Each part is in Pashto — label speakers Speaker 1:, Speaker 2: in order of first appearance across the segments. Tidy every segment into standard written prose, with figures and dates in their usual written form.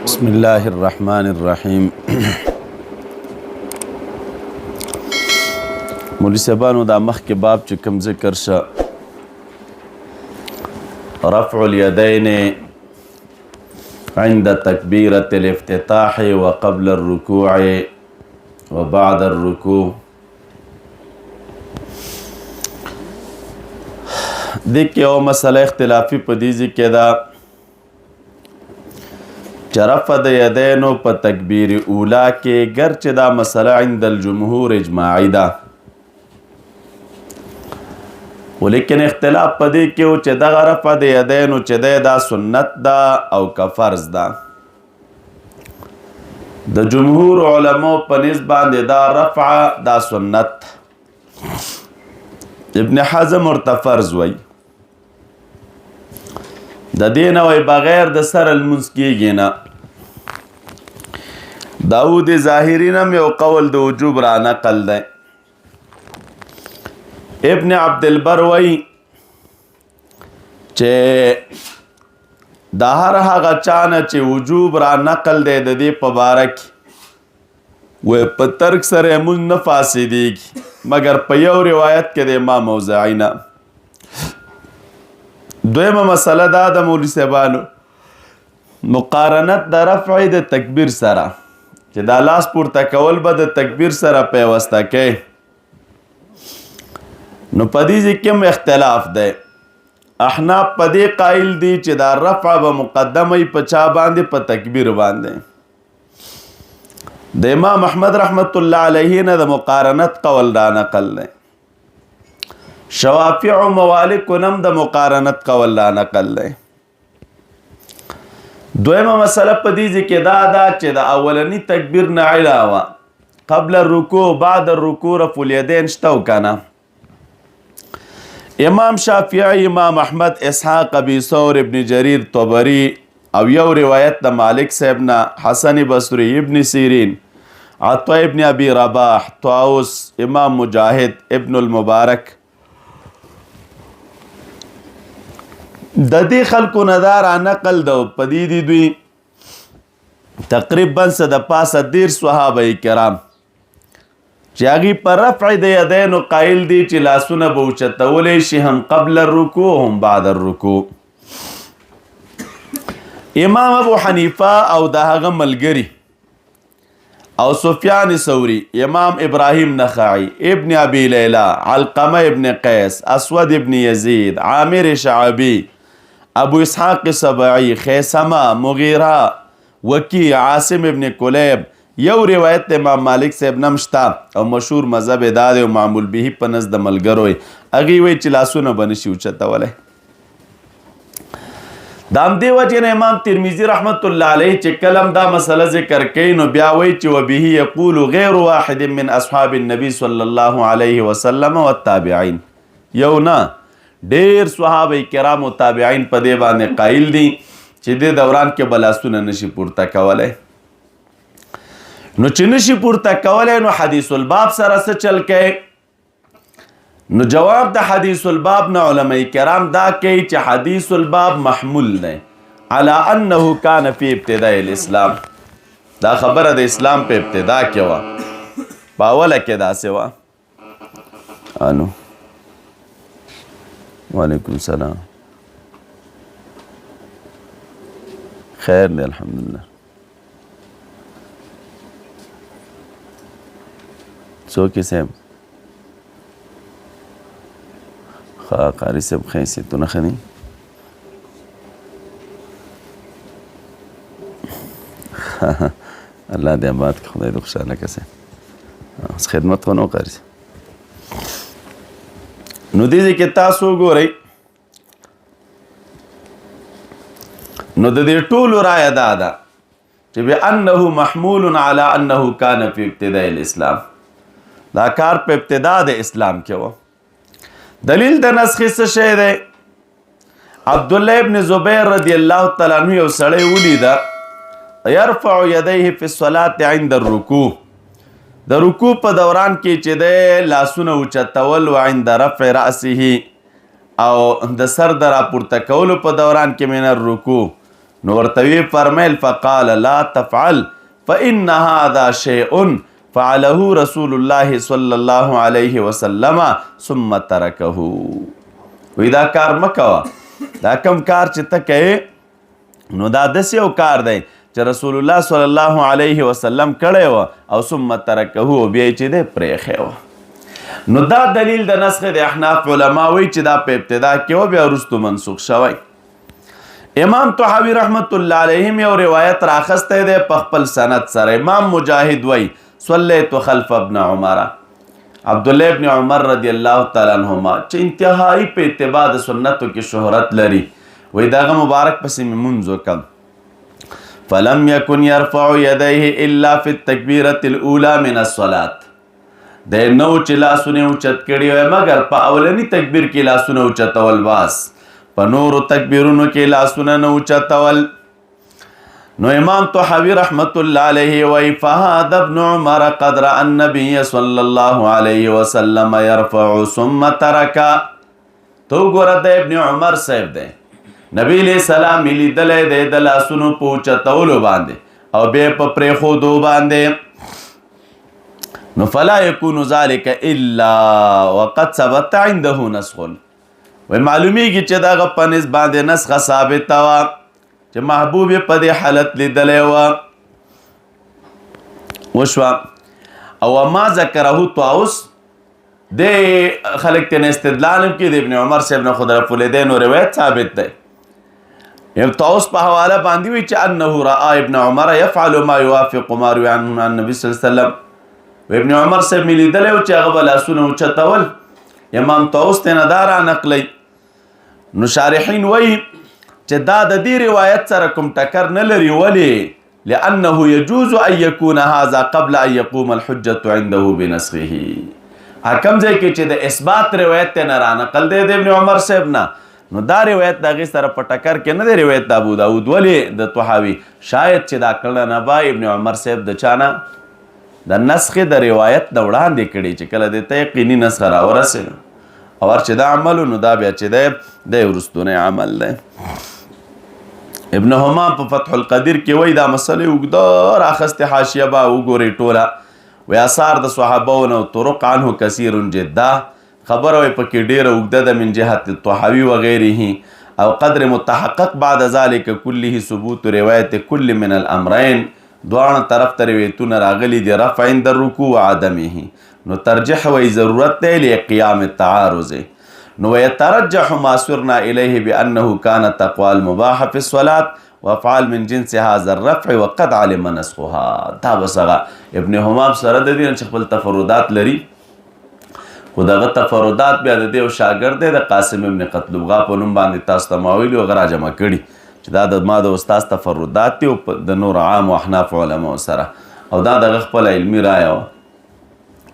Speaker 1: بسم الله الرحمن الرحیم. مولوی صاحبانو دا مخکې باب چې کوم ذکر شه رفع الیدین عند تکبیرة الافتتاح وقبل الرکوع وبعد الرکوع، دې کې یو مسله اختلافي په دې ځای کې ده چې رفع د یدینو په تکبیر اولا کې ګرچې دا مسله عند الجمهور اجماعي ده، ولیکن اختلاف په دې کې و چې دغه رفع د یدینو چې دی دا سنت ده او که فرض ده. د جمهور علماء په نسبت باندې دا رفع دا سنت، ابن حزم ورته فرض وایي. د دې نه وایي بغیر د سره لمونځ کېږي نه. داود ظاهري نه یو قول د وجوب را نقل دی. ابن عبدالبر وایي چې د هر هغه چا نه چې وجوب را نقل دی د دې په باره کې وایي په ترک سره لمونځ نه فاسدېږي مګر په یو روایت کې د امام اوزاعي نه. دویمه مسله دا د مولوي صاحبانو مقارنت د رفع د تکبیر سره چې دا لاس پورته کول به د تکبیر سره پیوسته کوي، نو په دې کې هم اختلاف دی. احناف په دې قایل دي چې دا رفع به مقدمه په چا باندې په تکبیر باندې. د امام احمد رحمت الله علیه نه د مقارنت قول را نقل دی. شوافع و موالک نم د مقارنت قول را نقل دی. دویمه مسله په دې کې دا ده چې د اولنی تکبیر نه علاوه قبل الرکوع بعد الرکوع رفع الیدین شته او کنه. امام شافعی، امام احمد، اسحاق، ابي ثور، ابن جریر طبری او یو روایت د مالک صاحب نه، حسن بصری، ابن سیرین، عطا ابن ابي رباح، طاووس، امام مجاهد، ابن المبارک، د دې خلکو نه دا را نقل ده. په دې دي دوی تقریبا څه د پاسه 13 صحابه کرام چې هغې په رفع د یدینو قایل دي چې لاسونه به اوچتولی شي هم قبل الرکوع هم بعد الرکوع. امام ابو حنیفه او د هغه ملګري او سفیان ثوری، امام ابراهیم نخعی، ابن ابي لیلا، علقمه ابن قیس، اسود ابن یزید، عامر شعبی، ابو اسحاق سبعی، خیسمه، مغیره، وکی، عاصم ابن کلیب، یو روایت امام مالک صاحب نمشتا او مشهور مذهب دا دی او معمول به په نزد ملګرو هغې وایي چې لاسونه به نشي اوچتولی. د همدې وجې نه امام ترمذي رحمت الله علیه چې کله هم دا مسله ذکر کوي نو بیا وایي چې وبه یقول غیر واحد من اصحاب النبي صلی الله علیه وسلم والتابعین، یو نه ډېر صحابه کرام او تابعین په دې باندې قایل دي چې دې دوران کې به لاسونه نشي پورته کولی. نو چې نشي پورته کولی نو حدیث الباب سره څه چل کوي؟ نو جواب د حدیث الباب نه علماء کرام دا کوي چې حدیث الباب محمول دی علی انه کان فی ابتداء الاسلام. دا خبره د اسلام په ابتدا کې وه، په اوله کې داسې وه. انو وعلیکم السلام، خیر دی الحمدلله. څوک یې صاحب؟ قاری صاحب ښه حیثیتونه ښه دي؟ الله دې آباد کړي، خدای دې خوشحاله کړي صاحب. اوس خدمت خو نه و قاري صاحب. نو دې ځای کې تاسو وګورئ، نو د دې ټولو رایه دا ده چې بأنه محمول علی انه کان فی ابتداء الاسلام، دا کار په ابتدا د اسلام کې و. دلیل د نسخې څه شی دی؟ عبدالله ابن زبیر رضی الله تعالی عنه یو سړی ولیده یرفع یدیه فی الصلاة عند الرکوع، د رکوع په دوران کې چې دی لاسونه اوچتول و عند رفع رأسه او د سر د راپورته کولو په دوران کې من الرکوع نو ورته وی فرمیل فقال لا تفعل فإن هذا شيء فعله رسول الله صلی الله علیه وسلم ثم ترکه. وی دا کار مکوه، دا کم کار چې ته کوې نو دا داسې یو کار دی چې رسول الله صلی الله علیه وسلم کړی و او ثم ترکه بیا چې دی پرېښی و. نو دا دلیل د نسخ د احناف علما وی چې دا په ابتدا کې و بیا وروستو منسوخ شوی. امام طحاوی رحمت الله علیهم یو روایت راخستی دی په خپل سند سره. امام مجاهد وی صلیت خلف ابن عمر، عبدالله ابن عمر رضی الله تعالی عنهما چې انتهایی په اتباع د سنتو کې شهرت لري، وی دغه مبارک پسې مې مونځ وکړم. فلم یکن یرفع یدیه الا فی التکبیرة الاولی من الصلاة. د نو چې لاسونه اوچت کړي وای مګر په اولنی تکبیر کې لاسونه اوچتول، باس په نورو تکبیرونو کې لاسونه نه اوچتول. نو امام طحاوی رحمت الله علیه وی فهذا ابن عمر قد رأى النبي صلی الله علیه وسلم يرفع ثم ترک. تو ګوره د ابن عمر صاحب دی، نبی علیہ السلام لیدلی دی د لاسونو په اوچتولو باندې او بیا په پرېښودو باندې. نو فلا یکون ذلک الا وقد ثبت عنده نسخ. وی معلومیږي چې دغه په نسب باندې نسخه ثابته وه چې محبوب یې په دې حالت لیدلی وه. وشوه او ما ذکره طاووس د خلک ترنه استدلال هم کوي د ابن عمر صاحب نه خو د رفولیدینو روایت ثابت دی. طاووس په حواله باندې وی چې انه رأى ابن عمر يفعل ما يوافق ما روي عنه عن النبي صلی الله علیه وسلم. ابن عمر صاحب مې لیدلی و چې هغه به لاسونه اوچتول. امام طاووس ته نه دا رانقلی. نو شارحین وایي چې دا د دې روایت سره کوم ټکر نه لري. ولې؟ لأنه يجوز ان يكون هذا قبل ان يقوم الحجة عنده بنسخه. کوم ځای کې چې د اثبات روایت ته نه رانقل دی د ابن عمر صاحب نه، نو دا روایت د هغې سره په ټکر کې نه دی روایت د ابو داود. ولې د طحاوي شاید چې دا کړنه نه به ابن عمر صاحب د چا نه د نسخې د روایت نه وړاندې کړي چې کله دې ته یقیني نسخه راورسېده او هر چې دا عمل نو دا بیا چې دی د وروستونی عمل دی. ابن همام په فتح القدیر کې وایي دا مسلې اوږده راخستې حاشیه به وګورئ ټوله. وی اثار د صحابهو نه طرق عنه کثیر جدا، خبره وی پکې ډېره اوږده ده من جهت الطحاوي وغیره. او قدر متحقق بعد ذلك كله ثبوت روایت کل من الامرین. دوانه طرف ته روایتونه راغلي دي رفع عند الرکوع وعدمه. نو ترجح وی ضرورت دی لقیام التعارض. نو ويترجح ما سرنا الیه بانه كانت اقوال مباحه في الصلاه وافعال من جنس هذا الرفع وقد علم نسخها. دا بسغه ابن همام سره د دې چې خپل تفردات لري، خو دغه تفردات بیا د دې یو شاګرد دی د قاسم ابن قتلوغا په نوم باندې تاسو ته ما ویلي هغه راجمع کړي چې دا د ما د استاد تفردات دي د نور عام و احناف علماو سره، او دا دغه خپل علمي رایه وه.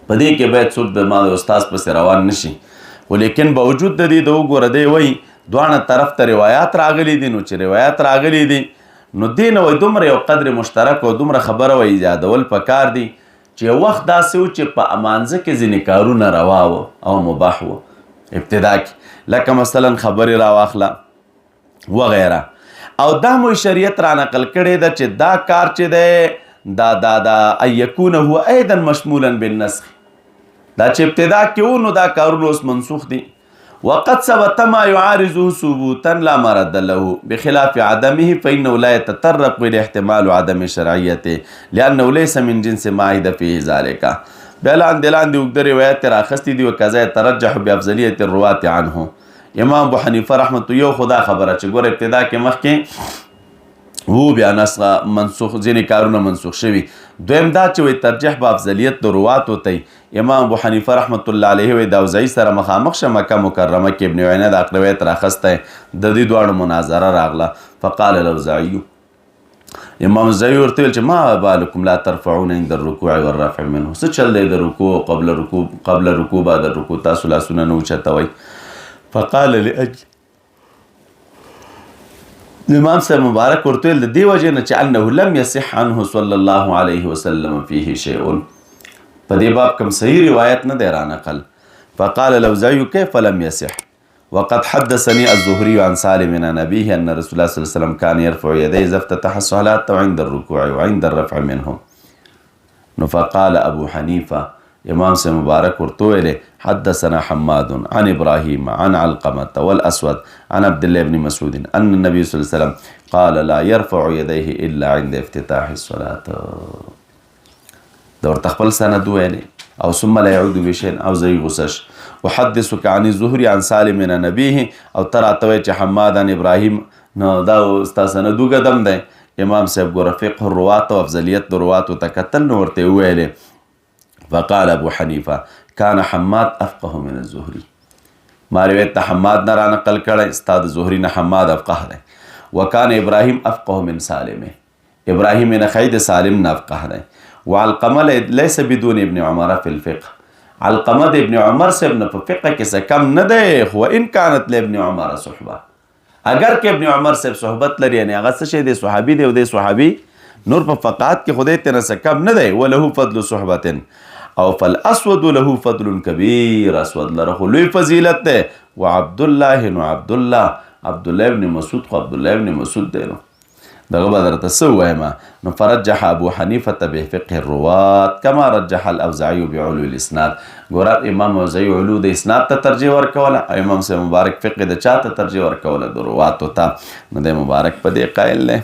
Speaker 1: په دې کې باید څوک د ما د استاد پسې روان نشي. خو لیکن باوجود د دې د وګوره دی وایي دواړه طرف ته روایات راغلي دي. نو چې روایات راغلي دي نو دې نه وایي دومره یو قدر مشترک او دومره خبره وایي ایجادول پکار دي چې یو وخت داسې و چې په امانځه کې ځینې کارونه روا وه او مباح وه ابتدا کې، لکه مثلا خبرې راواخله وغیره. او دا مو شریعت را نقل کړی ده چې دا کار چې دی دا ان یکونه هو ایضا مشمولا بالنسخ. دا چې ابتدا کې و نو دا کارونه اوس منسوخ دي. وقد ثبت ما يعارضه ثبوتا لا مرد له بخلاف عدمه فإنه لا يتطرق إلى احتمال عدم شرعيته لأنه ليس من جنس ما عهد فيه ذلك. بیا لاندې اوږده روایت راخستې دي وکذا يترجح بأفضلية الرواة عنه. امام ابو حنیفه رحمت یو خدا خبره چې ګوره ابتدا کې مخکې وو بیا نسخه منسوخ ځینې کارونه منسوخ شوي. دویم دا چې وایي ترجیح په افضلیت د رواتو ته امام ابو حنیفه رحمت الله علیه وایي د اوزاعي سره مخامخ شه مکه مکرمه کې ابن عینه د روایت راخستی د دې دواړو مناظره راغله. فقال الاوزاعي امام اوزاعي ورته ویل چې ما بالکم لا ترفعون عند الرکوع والرفع منه. څه چل دی د رکوع قبل رکوع بعد الرکوع تاسو لاسونه نه اوچتوئ. فقال لأجل امام صاحب مبارک ورته ویل د دې وجې نه چې انه لم يصح عنه صلی الله علیه وسلم فيه شیء. په دې باب کوم صحیح روایت نه دی رانقل. فقال الاوزاعي كيف لم يصح. وقد حدثني الزهري عن سالم عن أبيه أن رسول الله صلى الله عليه وسلم كان يرفع يديه إذا افتتح الصلاة وعند الركوع وعند الرفع منهم. فقال أبو حنيفة امام سے مبارک ورتویلے حدثنا حماد عن ابراهيم عن علقمة والأسود عن عبد الله بن مسعود أن النبي صلى الله عليه وسلم قال لا يرفع يديه إلا عند افتتاح الصلاة. دور تخبل سند ویلے او ثم لا يعود بشيء او زي غسش. وحدثك عن الزهري عن سالم عن نبيه او تراتوي حماد عن ابراهيم. نو دا استا سندو قدم ده امام صاحب ګوره فقه الروات او افضلیت روات ته کتل نو ورته ویلې. فقال ابو حنیفه كان حماد افقه من الزهري. ما روایت حماد نه را نقل کړی استاد زهري نه حماد افقه ده. وكان ابراهيم افقه من سالم. ابراهيم نه خید سالم نه افقه ده. وعلقمه ليس بدون ابن عمر في الفقه. علقمه ابن عمر سے ابن فقه کې څه کم نه ده. خو ان كانت لابن عمر صحبه، اگر که ابن عمر سے صحبت لري یعنی هغه څه شی دی صحابي دی او دی صحابي نور په فقات کې خدای ته نه څه کم نه دی. وله فضل صحبت او فالاسود له فضل كبير. اسود لره خو لوی فضیلت ده. وعبد الله نو عبد الله ابن مسعود خو عبد الله ابن مسعود دی نو دغه به درته څه ووایم. نو فرجح ابو حنیفه بفقه الروات كما رجح الاوزاعي بعلو الاسناد. ګوره امام اوزاعي علو د اسناد ته ترجیح ورکوله، امام سے مبارک فقه د چا ته ترجیح ورکوله؟ د رواتو ته. نو د مبارک په دې قائل دی.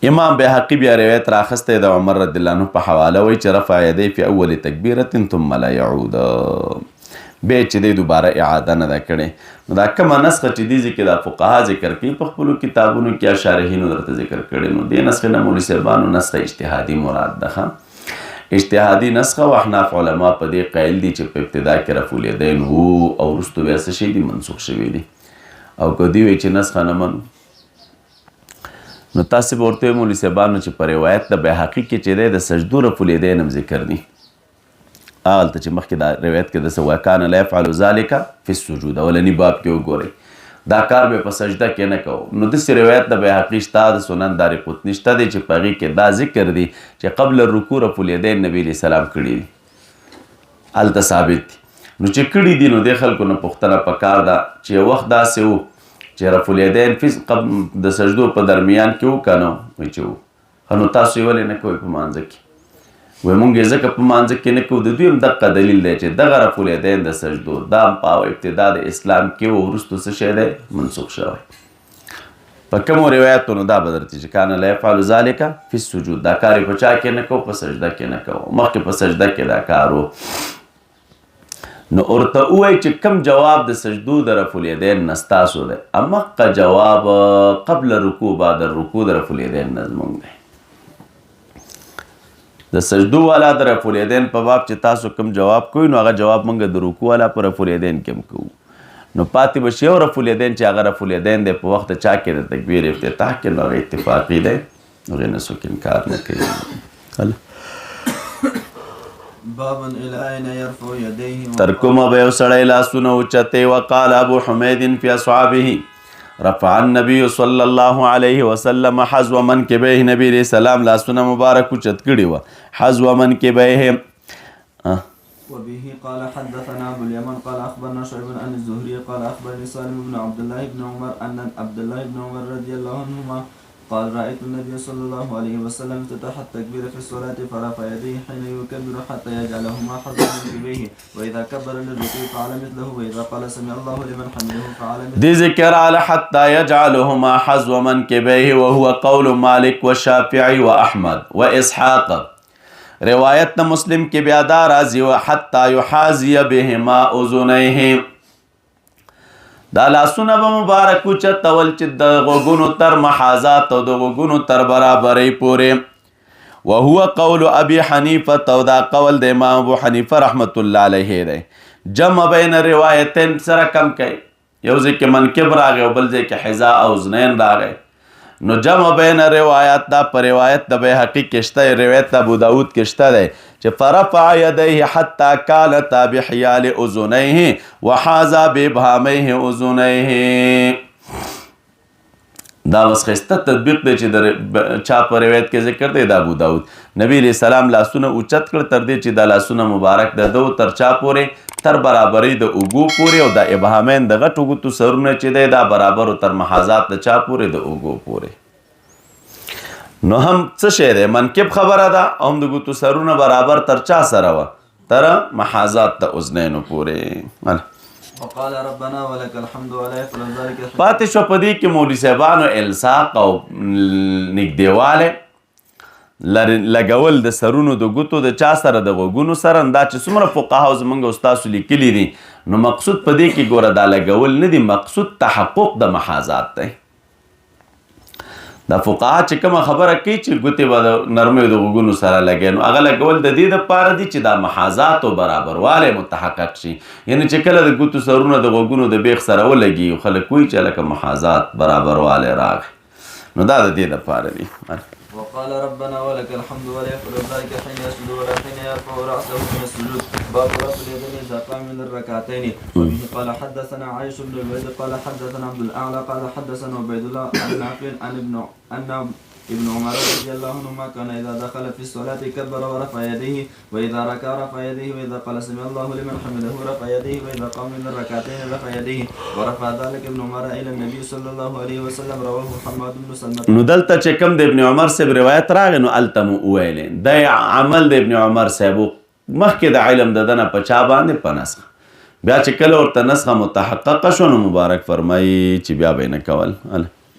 Speaker 1: امام بهقي بیا روایت راخسته د عمر رضی الله عنه په حواله وی چې رفع یدی فی اول تکبیره ثم لا يعود. به چې دی دوباره اعاده نه ده کړې. نو دا کومه نسخه چې دي ذکر د فقها ذکر کوي په خپلو کتابونو کې یا شارحینو درته ذکر کړي. نو دې نسخې نه مولوي صاحبانو نسخه اجتهادي مراد ده. اجتهادي نسخه او احناف علما په دې قایل دي چې په ابتدا کې رفع الیدین وو او وروستو بیا څه شي دي منسوخ شوي دي. او که دوی وایي چې نسخه نه منو نو تاسې به ورته وایي مولوي صاحبانو چې په روایت د بهقي کې چې دی د سجدو رفع الیدین هم ذکر دي. هغلته چې مخکې دا روایت کې داسې وکانه لا یفعل ذلک فی السجود اولني باب کې وګورئ دا کار به په سجده کې نه کوو. نو داسې روایت د بهقي شته، د سنن دارقطني شته دی چې په هغې کې دا ذکر دی چې قبل الرکوع رفع الیدین نبي علیه السلام کړي دي، هلته ثابت دي. نو چې کړي دي نو دې خلکو نه پوښتنه پکار ده چې یو وخت داسې و چې رفع الیدین د سجدو په درمیان کې و که نه وایي چې و. نو تاسو یې ولې نه کوئ په مانځه کې؟ وایي مونږ یې ځکه په مانځه کې نه کوو. د دوی هم دقه دلیل دی چې دغه رفع الیدین د سجدو دا هم په ابتدا د اسلام کې و، وروستو څه شی دی منسوخ شوی. په کومو روایتو نو دا به درته چې کانه لا یفعل ذلک فی السجود دا کار یې په چا کې نه کوو؟ په سجده کې نه کوو. مخکې په سجده کې دا کار و. نو ورته ووایي چې کوم جواب د سجدو د رفع الیدین نه ستاسو دی، همغه جواب قبل رکوع بعد الرکوع د رفع الیدین نه زموږ دی. د سجدو والا د رفع الیدین په باب چې تاسو کوم جواب کوئ نو هغه جواب موږ د رکوع والا په رفع الیدین کې هم کوو. نو پاتې به شي یو رفع الیدین چې هغه رفع الیدین دی په وخت چا کې د تکبیر افتتاح کې نو هغه اتفاقي دی، هغې نه څوک انکار نه کوي. تر کومه به یو سړی لاسونه اوچتې. وقال ابو حمید فی اصحابه رفع النبي صلى الله عليه وسلم حذو منكبيه. نبی علیہ السلام لاسونه مبارک اوچت کړي وه حذو منكبيه.
Speaker 2: وبه قال حدثنا ابو اليمن قال اخبرنا شعيب عن الزهري قال اخبرني سالم بن عبد الله بن عمر ان عبد الله بن عمر رضي الله عنهما قال رأيت النبي صلى الله عليه وسلم افتتح التكبير في الصلاة فرفع يديه حين يكبر حتى يجعلهما حذو منكبيه وإذا كبر للركوع فعل مثله وإذا قال سمع الله لمن حمده فعل مثله. دي ذكر على حتى يجعلهما حذو منكبيه وهو قول مالك والشافعي وأحمد وإسحاق. روایت مسلم کې بیا دا راځي حتى يحاذي بهما اذنيه. دا لاسونه به مبارک اوچتول چې د غوږونو تر محاذات او د غوږونو تر برابرۍ پورې. وهو قول ابي حنیفه او دا قول د امام ابو حنیفه رحمت الله علیه دی. جمع بین روایتین سره کم کوي، یو ځای کې منکب راغی او بل ځای کې حذا او اذنین راغی. نو جمع بین روایات دا په روایت د بیهقي کې شته، روایت د ابو داود کې شته دی چې فرفع یدیه حتی کانتا بحیال اذنیه وحاذا بابهامه اذنیه.
Speaker 1: دا بس خسته تطبیق دی چې د چا په روایت کې ذکر دی د ابو داود. نبی علیہ السلام لاسونه اوچت کړ تر دې چې دا لاسونه مبارک د دو تر چا پورې تر برابرۍ د اوږو پورې او د ابهامین د غټو ګوتو سرونه چې دی دا برابر تر محاذات د چا پورې د اوږو پورې. نو هم څه شی دی منکب خبره ده او هم د ګوتو سرونه برابر تر چا سره وه تر محاذات د اذنینو پورې.
Speaker 2: وقال ربنا ولك الحمد ولا يفعل ذلك.
Speaker 1: پاتې شو په دې کې مولوي صاحبانو الصاق او نږدېوالی لګول د سرونو د ګوتو د چا سره د غوږونو سره دا چې څومره فقهاو زموږ او ستاسو لیکلي دي نو مقصود په دې کې ګوره دا لګول نه دي مقصود تحقق د محاذات دی. دا فقها چې کومه خبره کوي چې ګوتې به د نرمیو د غوږونو سره لګوي نو هغه لګول د دې دپاره دي چې دا محاذات او برابروالی متحقق شي. یعنې چې کله د ګوتو سرونه د غوږونو د بیخ سره ولګي خلک وایي چې لکه محاذات برابروالی راغی نو دا د دې دپاره دي.
Speaker 2: وقال ربنا ولك الحمد ولا يفعل ذلك حين يسجد ولا حين يرفع رأسه من السجود. باب رفع اليدين إذا قام من الركعتين. وبه قال حدثنا عائش بن الوليد قال حدثنا عبد الأعلى قال حدثنا عبيد الله عن نافع أن ابن عمر رضي الله عنهما كان إذا دخل في الصلاة كبر ورفع يديه وإذا ركع رفع يديه وإذا قال سمع الله لمن حمده رفع يديه وإذا قام من الركعتين رفع يديه ورفع ذلك ابن عمر إلى النبي صلى الله عليه وسلم رواه حماد بن سلمة.
Speaker 1: نو دلته چې کوم د ابن عمر صاحب روایت راغی نو هلته مو وویلې دا عمل د ابن عمر صاحب مخکې د علم د ده نه په چا باندې په نسخه بیا چې کله ورته نسخه متحققه شو نو مبارک فرمایي چې بیا به یې نه کول.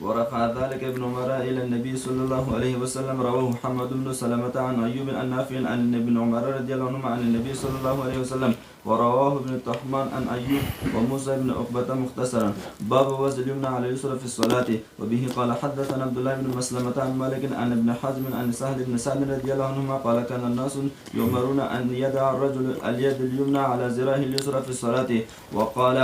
Speaker 2: ورفع ذلك ابن عمر إلى النبي صلى الله عليه وسلم رواه محمد بن سلمة عن أيوب عن نافع عن ابن عمر رضي الله عنهما عن النبي صلى الله عليه وسلم ورواه ابن الطحمان عن أيوب وموسى بن عقبة مختصرا. باب وزن اليمنى على اليسرى في الصلاة. وبه قال حدثنا عبد الله بن مسلمة عن مالك عن ابن حزم عن سهل بن سعد رضي الله عنهما قال كان الناس يؤمرون أن يدع الرجل اليد اليمنى على ذراعه اليسرى في الصلاة. وقال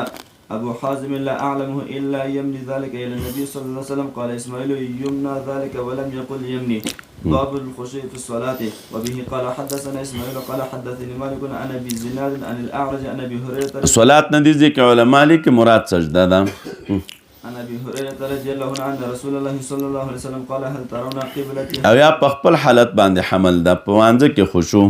Speaker 2: أبو حازم لا أعلمه إلا يمني ذلك إلى النبي صلى الله عليه وسلم. قال إسماعيل يمنى ذلك ولم يقل يمني. باب الخشوع في الصلاة. وبه قال حدثنا إسماعيل قال حدثني مالك عن أبي زناد عن الأعرج عن أبي هريرة.
Speaker 1: صلاة ندی ذکر علماء لیک مراد سجده ده.
Speaker 2: عن أبي هريرة رضي الله عنه أن رسول الله صلى الله عليه وسلم قال هل ترون قبلتي.
Speaker 1: او یا په خپل حالت باندې حمل ده په وانځه کې خشوع.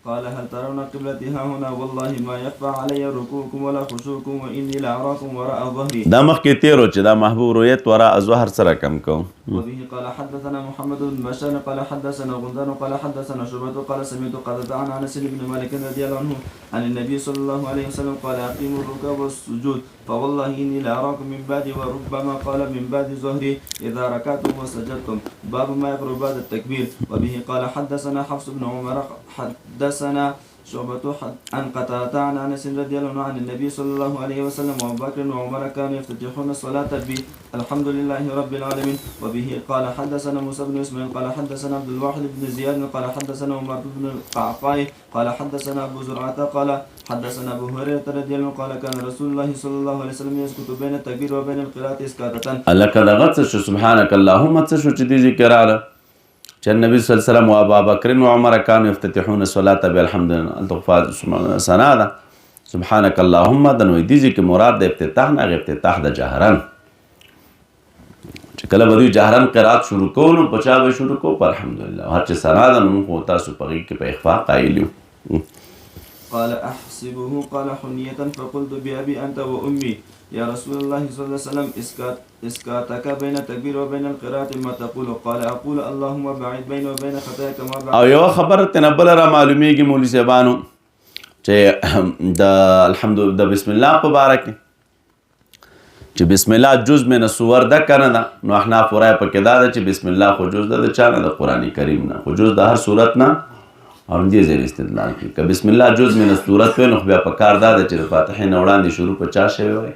Speaker 2: قال هل ترون قبلتي ها هنا والله ما يخفى علي ركوعكم ولا خشوعكم وإني لأراكم وراء ظهري.
Speaker 1: دا مخکې تیرو چې دا محبوب رؤیت وراء ظهر سره کم کوم.
Speaker 2: وبه قال حدثنا محمد بن بشار قال حدثنا غندان قال حدثنا شعبة قال سمعت قتادة عن أنس بن مالك رضي الله عنه عن النبي صلى الله عليه وسلم قال أقيموا الركوع والسجود فوالله إني لأراكم من بعد وربما قال من بعد ظهري إذا ركعتم وسجدتم. باب ما يقرب بعد التكبير. وبه قال حدثنا حفص بن عمر حدثنا شعبة عن قتادة عن أنس رضي الله عنه عن النبي صلى الله عليه وسلم وأبو بكر وعمر كانوا يفتتحون الصلاة بالحمد لله رب العالمين. وبه قال حدثنا موسى بن إسماعيل قال حدثنا عبد الواحد بن زياد قال حدثنا عمر بن القعقاع قال حدثنا أبو زرعة قال حدثنا أبو هريرة رضي الله عنه قال كان رسول الله صلى الله عليه وسلم يسكت بين التكبير وبين القراءة إسكاتة. الله
Speaker 1: كذا غت سبحانك اللهم تشو تدي ذكر على چې النبي صلی الله علیه وسلم و ابا بکر و عمر كانوا يفتتحون الصلاة بالحمد لله التغفار ثنا ده سبحانك اللهم د نو دي چې مراد د افتتاح نه افتتاح د جهرن چې کله به جهرن قرات شروع کوو په چا به شروع کوو په الحمدلله هر چې ثنا ده نو خو تاسو په کې په اخفاء قایلیو.
Speaker 2: قال أحسبه قال حنية فقلت بأبي أنت وأمي يا رسول الله صلى الله عليه وسلم اسكاتك بين التكبير وبين القراءة ما تقول. قال أقول اللهم باعد بيني وبين خطاياك ما بعد.
Speaker 1: او یو خبره تنبل را معلومیږي مولوي صاحبانو چې د الحمدلله د بسم الله په باره کې چې بسم الله جز من الصور ده کنه ده نو احناف ورای په کې دا ده چې بسم الله خو جز ده د چا نه د قرآن کریم نه خو جز د هر صورت نه او دې ځای استدلال کوي که بسم الله جز من الصورت وي نو بیا په کار دا ده چې د فاتحې نه وړاندې شروع په چا شوی وای.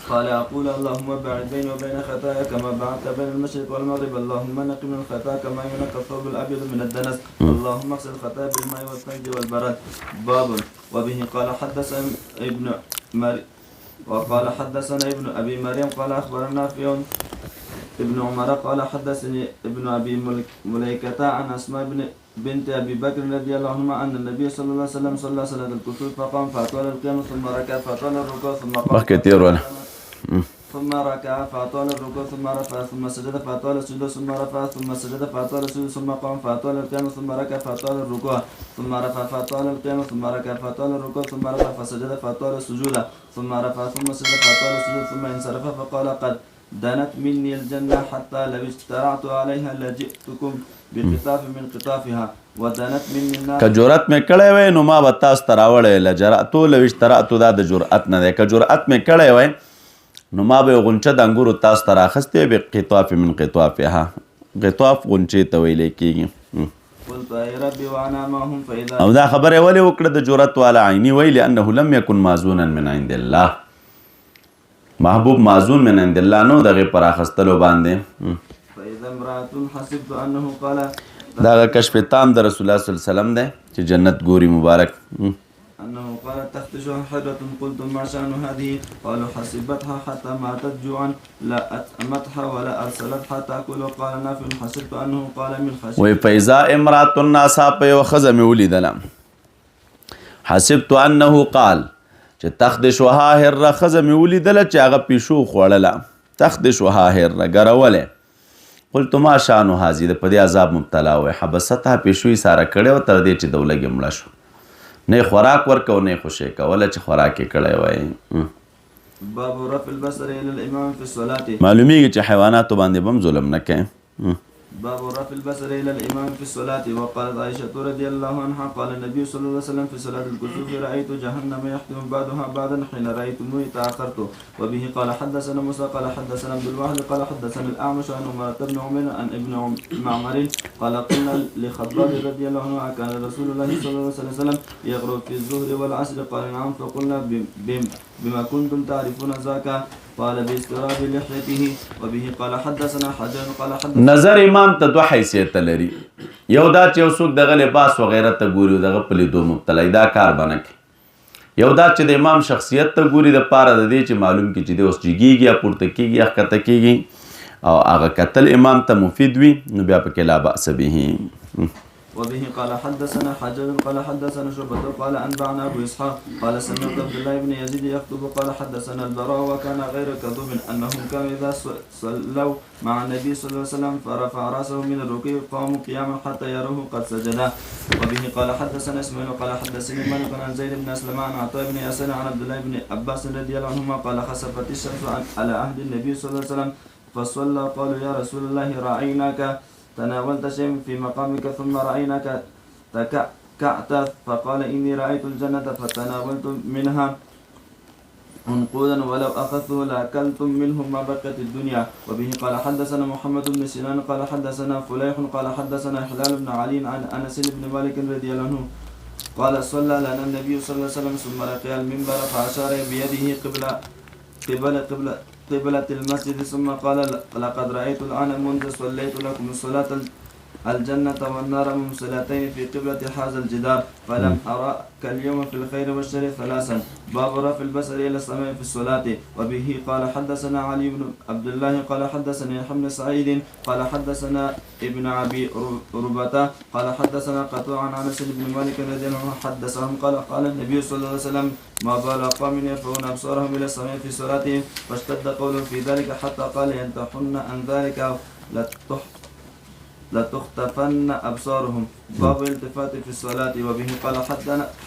Speaker 2: قال أقول اللهم باعد بيني وبين خطاياك كما بعدت بين المشرق والمغرب اللهم نقي من الخطايا كما ينقى الثوب الأبيض من الدنس اللهم اغسل الخطايا بالماء والثلج والبرد. باب. وبه قال حدثنا ابن أبي مريم قال أخبرنا فيون ابن عمر قال حدثني ابن أبي مليكة عن أسماء بنت أبي بكر رضي الله عنهما أن النبي صلى الله عليه وسلم صلى صلاة الكسوف فقام فأطال القيام ثم ركع فأطال الركوع ثم قام ثم ركع فأطال الركوع ثم رفع ثم سجد فأطال السجود ثم رفع ثم سجد فأطال السجود ثم قام فأطال القيام ثم ركع فأطال الركوع ثم رفع فأطال القيام ثم ركع فأطال الركوع ثم رفع فسجد فأطال السجود ثم رفع ثم سجد فأطال السجود ثم انصرف فقال قد دنت مني الجنة حتى لو اشترعت عليها لجئتكم بقطاف من قطافها ودنت مني النار.
Speaker 1: که جرأت مې کړی وای نو ما به تاسو ته راوړی لجرأتو لو اشترأتو دا د جرأت نه دی. که جرأت مې کړی وای نو ما به غونچه د انګورو تاسو ته راخستې بقطاف من قطافها. قطاف غونچې ته ویلی کېږي.
Speaker 2: قلت ای ربي وانا معهم فاذا
Speaker 1: او دا خبره ولې وکړه د جرأت والا عیني وی لانه لم یکن مازونا من عند الله. محبوب مازون من عند الله نو دغه پر اخستلو باندې.
Speaker 2: فاذا امرأة حسبت انه قال
Speaker 1: دا کشف تام د رسول الله صلی الله علیه وسلم دی چې جنت ګوري مبارک.
Speaker 2: انه قال تختشها حرة قلت ما شأن هذه قالوا حسبتها حتى ماتت جوعا لا أطعمتها ولا أرسلتها تأكل قال نافع حسبت انه قال من خشية.
Speaker 1: وی فیضا امرات الناسا په یو ښځه مې ولیدله حسبت انه قال چې تخدشها هره ښځه مې ولیدله چې هغه پیشو خوړله. تخدشها هره ګرولې. قلت ما شأن هذه د په دې عذاب مبتلا وی حبستها پیشو یې ساره کړې وه تر دې چې د ولږې مړه شو. نه خوراک ورکو نه خوشې کوله چې خوراک یې کړی وای.
Speaker 2: باب رفع البصر الى الامام في الصلاه.
Speaker 1: معلومیږي چې حیواناتو باندې بم ظلم نه کوي.
Speaker 2: باب رفع البصر الى الامام في الصلاه. وقالت عائشه رضي الله عنها قال النبي صلى الله عليه وسلم في صلاه الكسوف رايت جهنم يحتم بعضها بعضا حين رايتموني تاخرت. وبه قال حدثنا موسى قال حدثنا عبد الواحد قال حدثنا الاعمش عن عمر بن عمر عن ابن معمر قال قلنا لخباب رضي الله عنه كان رسول الله صلى الله عليه وسلم يقرأ في الظهر والعصر قال نعم فقلنا بما كنتم تعرفون ذاك قال باستراب لحيته. وبه قال حدثنا حجر قال حدثنا
Speaker 1: نظر امام ته دوه حیثیت لري. یو دا چې یو څوک دغه لباس وغیره ته ګوري او دغه په لیدو مبتلا دا کار به نه کوي. یو دا چې د امام شخصیت ته ګوري د پاره د دې چې معلوم کړي چې دی اوس جګیږي یا پورته کېږي یا ښکته کېږي او هغه کتل امام ته مفید وي نو بیا پکې لا بأس به.
Speaker 2: وبه قال حدثنا حجر قال حدثنا شعبة قال أنبأنا أبو إسحاق قال سمعت عبد الله بن يزيد يخطب قال حدثنا البراء وكان غير كذوب أنهم كانوا إذا صلوا مع النبي صلى الله عليه وسلم فرفع رأسه من الركوع قاموا قياما حتى يروه قد سجد. وبه قال حدثنا اسماعيل قال حدثني مالك عن زيد بن أسلم عن عطاء بن ياسر عن عبد الله بن عباس رضي الله عنهما قال خسفت الشمس على عهد النبي صلى الله عليه وسلم فصلى قالوا يا رسول الله رأيناك تناولت شيئا في مقامك ثم رأيناك تكعت فقال إني رأيت الجنة فتناولت منها عنقودا ولو أخذته لأكلتم منه ما بقيت الدنيا. وبه قال حدثنا محمد بن سنان قال حدثنا فليح قال حدثنا هلال بن علي عن أنس بن مالك رضي الله عنه قال صلى لنا النبي صلى الله عليه وسلم ثم رقي المنبر فأشار بيده قبلة المسجد ثم قال لقد رأيت الآن منذ صليت لكم الصلاة الجنة والنار ممثلتين في قبلة هذا الجدار فلم أراك اليوم في الخير والشر ثلاثا. باب رفع البصر إلى السماء في الصلاة. وبه قال حدثنا علي بن عبد الله قال حدثنا يحيى بن سعيد قال حدثنا ابن أبي ربة قال حدثنا قطوع عن أنس بن مالك رضي الله عنه حدثهم قال النبي صلى الله عليه وسلم ما بال أقوام يرفعون أبصارهم إلى السماء في صلاتهم فاشتد قول في ذلك حتى قال ينتحن عن ذلك لتختفن أبصارهم. باب الالتفات في الصلاة. وبه قال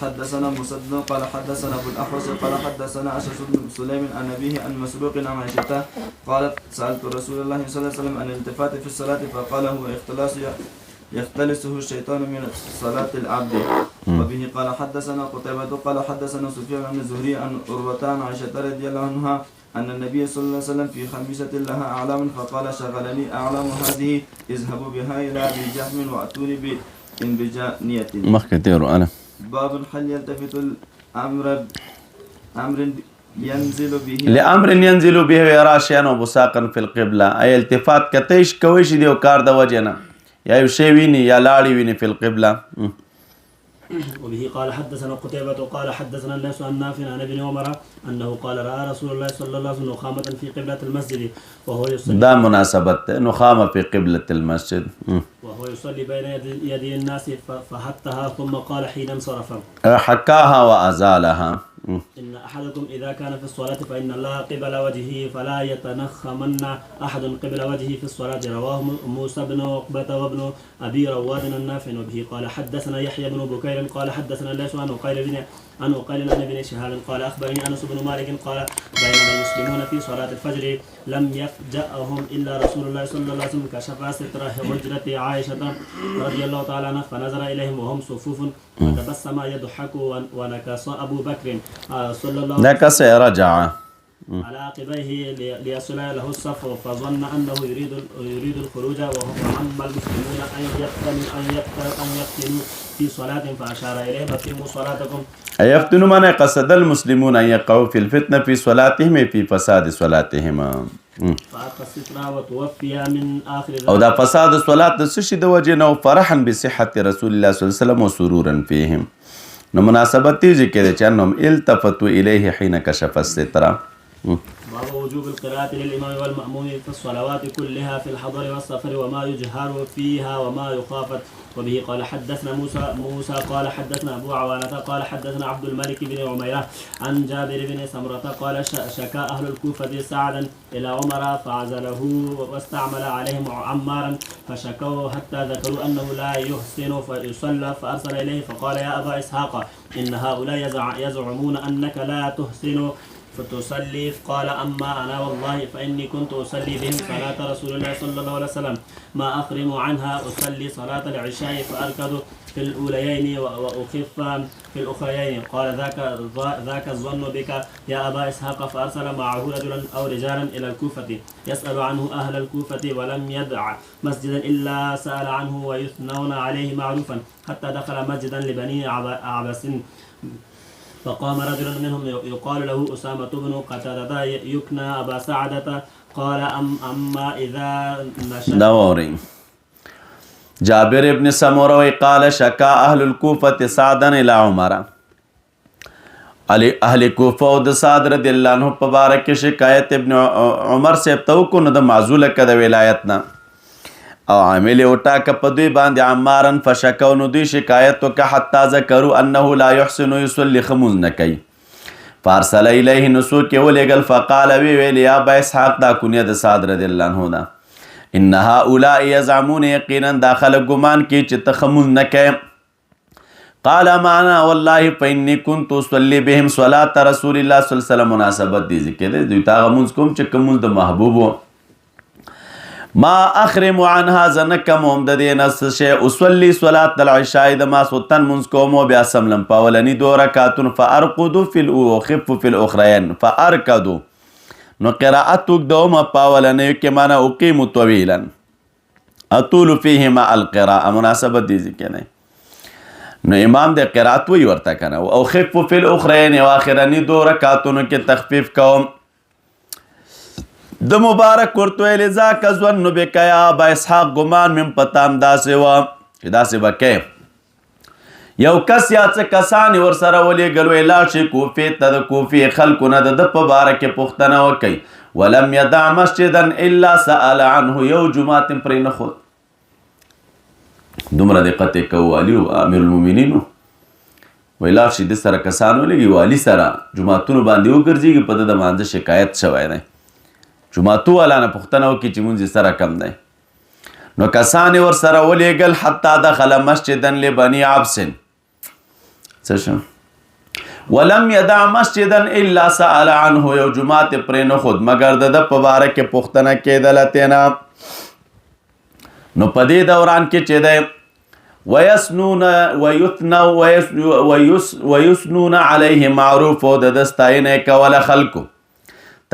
Speaker 2: حدثنا مسدد قال حدثنا أبو الأحوص قال حدثنا أشعث بن سليم عن أبيه عن مسروق عن عائشة قالت سألت رسول الله صلى الله عليه وسلم عن الالتفات في الصلاة فقال هو يختلسه الشيطان من صلاة العبد. وبه قال حدثنا قتيبة قال حدثنا سفيان عن الزهري عن عروة عن عائشة رضي الله عنها أن النبي صلى الله عليه وسلم في خميسة لها أعلام فقال شغلني أعلام هذه اذهبوا بها إلى أبي جهم وأتوني بإنبجانية.
Speaker 1: مخكتير أنا.
Speaker 2: باب هل يلتفت الأمر ينزل به
Speaker 1: لأمر ينزل به ويرى شيئا وبساقا في القبلة. أي التفات كتيش كويش دي وكار دا وجهنا يا يشيويني يا لاړي ويني في القبلة.
Speaker 3: وبه قال حدثنا قتيبة قال حدثنا الناس عن نافع عن ابن عمر أنه قال رأى رسول الله صلى الله عليه وسلم نخامة في قبلة المسجد وهو يصلي. دا مناسبة نخامة في قبلة المسجد وهو يصلي بين يدي الناس فحتها ثم قال حين انصرف
Speaker 1: حكاها وأزالها.
Speaker 3: إن أحدكم إذا كان في الصلاة فإن الله قبل وجهه فلا يتنخمن أحد قبل وجهه في الصلاة. رواه موسى بن عقبة وابن أبي رواد النافع. وبه قال حدثنا يحيى بن بكير قال حدثنا الليث عن عقيل عن ابن شهاب قال أخبرني أنس بن مالك قال بينما المسلمون في صلاة الفجر لم يفجأهم إلا رسول الله صلى الله عليه وسلم كشف ستر حجرة عائشة رضي الله تعالى عنها فنظر إليهم وهم صفوف فتبسم يضحك ونكص أبو بكر صلى الله عليه وسلم
Speaker 1: نكص رجع
Speaker 3: على عقبيه ليصل له الصف فظن أنه يريد الخروج وهم المسلمون أن يفتنوا في صلاة فأشار إليه أتموا صلاتكم.
Speaker 1: يفتنوا من قصد المسلمون أن يقعوا في الفتنة في صلاتهم في فساد صلاتهم.
Speaker 3: فألقى الستر وتوفي من آخر ذلك.
Speaker 1: او دا فساد الصلاة سشي د وجنه فرحا بصحة رسول الله صلى الله عليه وسلم وسرورا فيهم. نو مناسبت تيجي كده چانهم التفتوا إليه حين كشف الستر.
Speaker 3: باب وجوب القراءة للإمام والمأموم في الصلوات كلها في الحضر والسفر وما يجهر فيها وما يخافت. وبه قال حدثنا موسى قال حدثنا أبو عوانة قال حدثنا عبد الملك بن عميرة عن جابر بن سمرة قال شكا أهل الكوفة سعدا إلى عمر فعزله واستعمل عليهم عمارا فشكوه حتى ذكروا أنه لا يحسن فيصلى فأرسل إليه فقال يا أبا إسحاق إن هؤلاء يزعمون أنك لا تحسن فتصلي. قال أما أنا والله فإني كنت أصلي بهم صلاة رسول الله صلى الله عليه وسلم ما أخرم عنها أصلي صلاة العشاء فأركض في الأوليين وأخف في الأخريين. قال ذاك الظن بك يا أبا إسحاق فأرسل معه رجلا أو رجالا إلى الكوفة يسأل عنه أهل الكوفة ولم يدع مسجدا إلا سأل عنه ويثنون عليه معروفا حتى دخل مسجدا لبني عبس فقام رجل منهم يقال له أسامة بن قتادة يكنى أبا سعدة قال أما إذا نشد
Speaker 1: دوري جابر ابن سمروي قال شكا أهل الكوفة سعدا إلى عمر. اهل کوفه او د سعد رضی الله عنه په باره کې شکایت ابن عمر سے تو کو نه د معزوله کده ولایت نه او عامل وټا ک په دوی باندې عمارن فشکو نو دوی شکایت وک حتا ذکروا انه لا يحسن يصلي خمس نکي فارسل الیه نسو کې ولګل فقال ویل یا ابا اسحاق دا کنیه د سعد رضی الله عنه دا ان هؤلاء يزعمون یقینا داخل ګمان کې چې تخمس نکي قال معنا والله فإني كنت أصلي بهم صلاة رسول الله صلى الله عليه وسلم مناسبت دي ذکر دوی تا غمونز کوم چې کوم د محبوب ما اخرم عنها زنکم هم د دې نس شی اصلي صلاة العشاء د ما سوتن منز کوم بیا سملم پاولنی دو رکعتن فارقد في وخف في الاخرين فارقد نو قراءت دوم پاولنی کې معنا اقيم طويلا اطول فيهما القراءه مناسبت دي ذکر نو امام د قرات وی ورته کنه او خف فی الاخرین او اخرنی دو رکعاتونو کې تخفیف کوم د مبارک ورته لذا کزن بک یا ابا اسحاق ګمان من پتام داسې و چې داسې وکې یو کس یا څه کسان ور سره ولې ګلوي لا شي کوفه ته د کوفه خلکونه د په باره کې پوښتنه وکي ولم يدع مسجدا الا سأل عنه یو جمعه پرې نه خود دومره دقت کو والی امیر المؤمنین ویلا شي د سره کسانو لګي والی سره جمعتون باندې وګرځيږي په د مانځ شکایت شوی نه جمعتو والا نه پښتنه وکي چې مونږ سره کم دی نو کسان ور سره ولېګل حتی دخل مسجدا لبني عبس ولم يدع مسجدا الا سأل عنه یو جمعه پرې نه خود مگر د په باره کې پښتنه کېدل تینا نو پدې دوران کې چې ده ويسنون ويثنون عليه معروف او د دستاینه کوله خلکو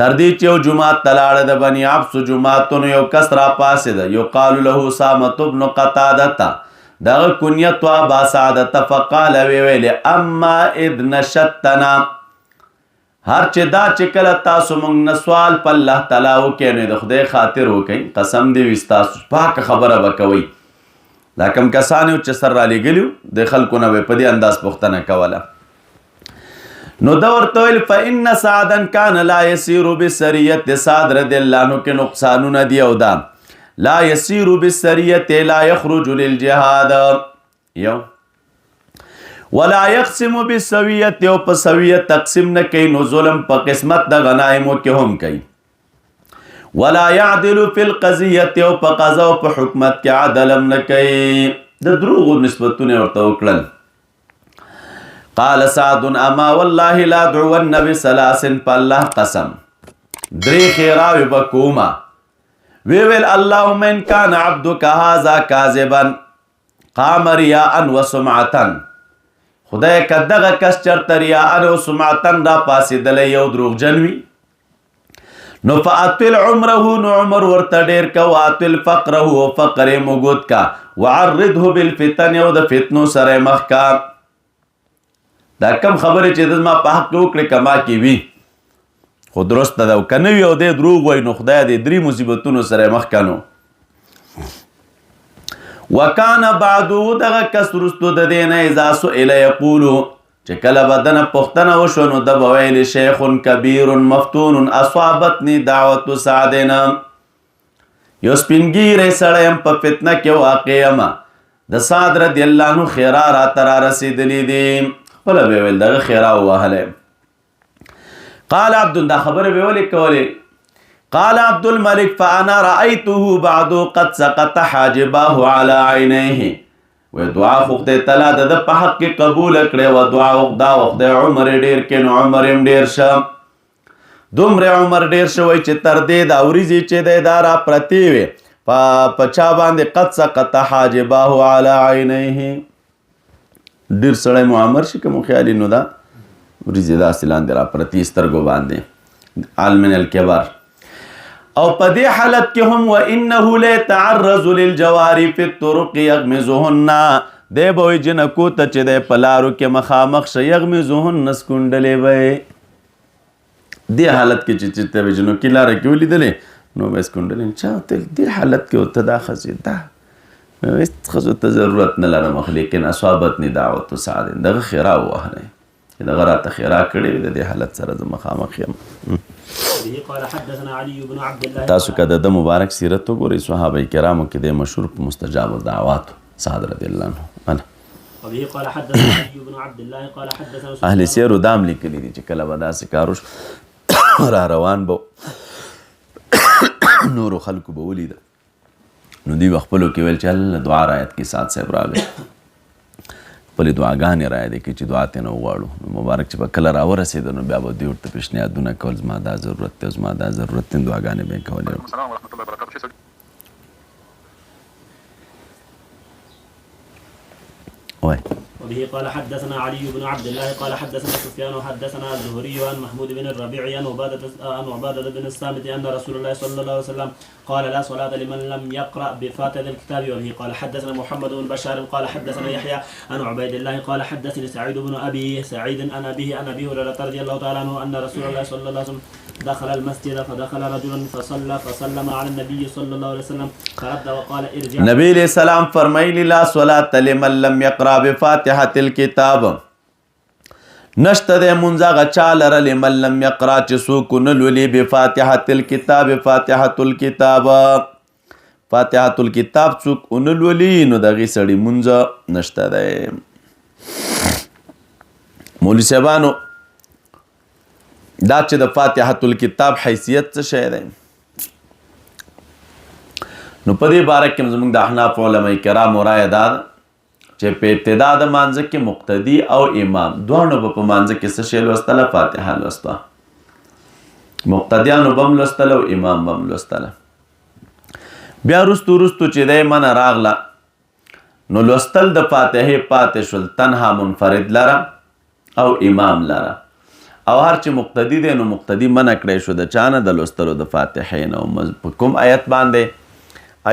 Speaker 1: تر دې چې یو جمعه تلاړه د بني عبس جمعهتون یو کس را پاسه ده یقال له سامت ابن قتاده دغه کنیت وا با سعادت فقال ویل اما اذ نشتنا هر چې دا چې کله تاسو مونږ نه سوال په الله تعالی وکړي نو د خدای خاطر وکړي قسم دی وستاسو پاک خبره وکوي دا کم کسانو چې سر را لګلیو د خلکو نه په دې انداز پوښتنه کوله نو دا ورته ویل فإن سعدا كان لا يسير بالسريه سعد رضی الله عنه کې نقصانونه دی او دا لا يسير بالسريه لا يخرج للجهاد یو ولا يقسم بالسویت او په سویت تقسیم نه کوي نو ظلم په قسمت د غنایمو کې هم کوي ولا يعدل في القضيه او په قضا او په حکمت کې عدل هم نه کوي د دروغو نسبتونه ورته وکړل قال سعد اما والله لا ادعون بثلاث فالله قسم درې خیراوي بکوما ویل اللهم ان كان عبدك هذا كاذبا قام رياء وسمعه خدای کدغه کس چرته رياء او سمعه را پاسېدل یو دروغجن وي نو فاطل عمره نو عمر ورته ډیر کا واطل فقره او فقر موجود کا وعرضه بالفتن او د فتنو سره مخ کا دا کم خبره چې د ما په حق وکړي کما کی وی خو درست ده او کنه وی او د دروغ وای نو خدای دې درې مصیبتونو سره مخ کانو وکانه بعدو دغه کس رستو د دینه اذا سئل یقول چې کله بدن پختنه وشو نو د بویل شیخ کبیر مفتون اصابتنی دعوت سعدنا یو سپینګیره سړیم په فتنه کې واقع یم د سعد رضی الله عنه خیره را تر رسیدلی دي خپل ویل دغه خیره وهله قال عبد دا خبر به ولي کوله قال عبد الملك فانا رايته بعد قد سقط حاجبه على عينيه و دعا خدای تعالی د په حق کې قبول کړي و دعا وخدا وخت عمر ډیر کې نو عمر ډیر شه دومره عمر ډیر شوی چې تر دې دا وريزي چې د اداره پرتی وي پچا باندې قد سقط حاجبه على عينيه ډیر سړی معمر شي کوم خیالي نو دا وريزي دا سلان درا پرتی سترګو باندې عالمن الكبار او په دې حالت کې هم وانه لا تعرض للجواري في الطرق يغمزهن دی به جنکو ته چې د پلارو کې مخامخ شي يغمزهن نسکونډلې وي دې حالت کې چې ته جنو کې لار کې ولیدلې نو بس کونډلې چا ته دې حالت کې وته دا خزیدا هیڅ خزو ته ضرورت نه لرم لیکن اصابتنی دعوت سعد دغه خیره وهله دغه راته خیره کړې د دې حالت سره د مخامخ یم
Speaker 3: قال حدثنا علي بن عبد الله
Speaker 1: تاسو کده د مبارک سیرت وګورئ صحابه کرامو کې د مشهور مستجاب الدعوات سعد رضی الله عنه
Speaker 3: وبه قال حدثنا علي بن عبد الله قال حدثنا
Speaker 1: اهل سیر دام لیکلي دي چې کله ودا سکاروش را روان بو نور خلق به ولید نو دی خپل کې ویل چې الله دعا رايت کې سات صاحب راغی خپل دعاګانې راي دي چې دعا ته نو غواړو مبارک چې کله را ورسېد نو بیا به دی ورته پیشنهادونه کول زما دا ضرورت ته زما دا ضرورت ته دعاګانې به کولې
Speaker 4: السلام ورحمة الله وبركاته
Speaker 1: وای
Speaker 3: وبه قال حدثنا علي بن عبد الله قال حدثنا سفيان وحدثنا الزهري عن محمود بن الربيع عن عبادة بن الصامت أن رسول الله صلى الله عليه وسلم قال لا صلاة لمن لم يقرأ بفاتحة الكتاب. وبه قال حدثنا محمد بن بشار قال حدثنا يحيى عن عبيد الله قال حدثني سعيد بن أبي سعيد عن أبيه عن أبي هريرة رضي الله تعالى عنه أن رسول الله صلى الله عليه وسلم دخل المسجد فدخل رجل فصلى فسلم على النبي صلى الله عليه وسلم فرد وقال ارجع.
Speaker 1: نبی علیہ السلام فرمایلی لا صلاة لمن لم يقرأ بفاتحة الكتاب نشته د مونځه غچا لره لمن لم يقرأ چې څوک نه لولي بفاتحة الكتاب فاتحة الكتاب فاتحة الكتاب څوک نه لولي نو دغه سړی مونځه نشته ده. مولوی صاحبانو دا چې د فاتحة الكتاب حیثیت څه شی دی نو په دې باره کې زموږ د احناف علماء کرام رایه دا چې په ابتدا د مانځه کې مقتدي او امام دواړو به په مانځه کې څه شی لوستله فاتحه لوسته مقتدیانو به هم لوستله او امام به هم لوستله. بیا وروستو چې دی منه راغله نو لوستل د فاتحې پاتې شول تنها منفرد لره او امام لره او هر چې مقتدی دی نو مقتدی منع کړی شو د چانه د لوستلو د فاتحې نه په کوم آیت باندې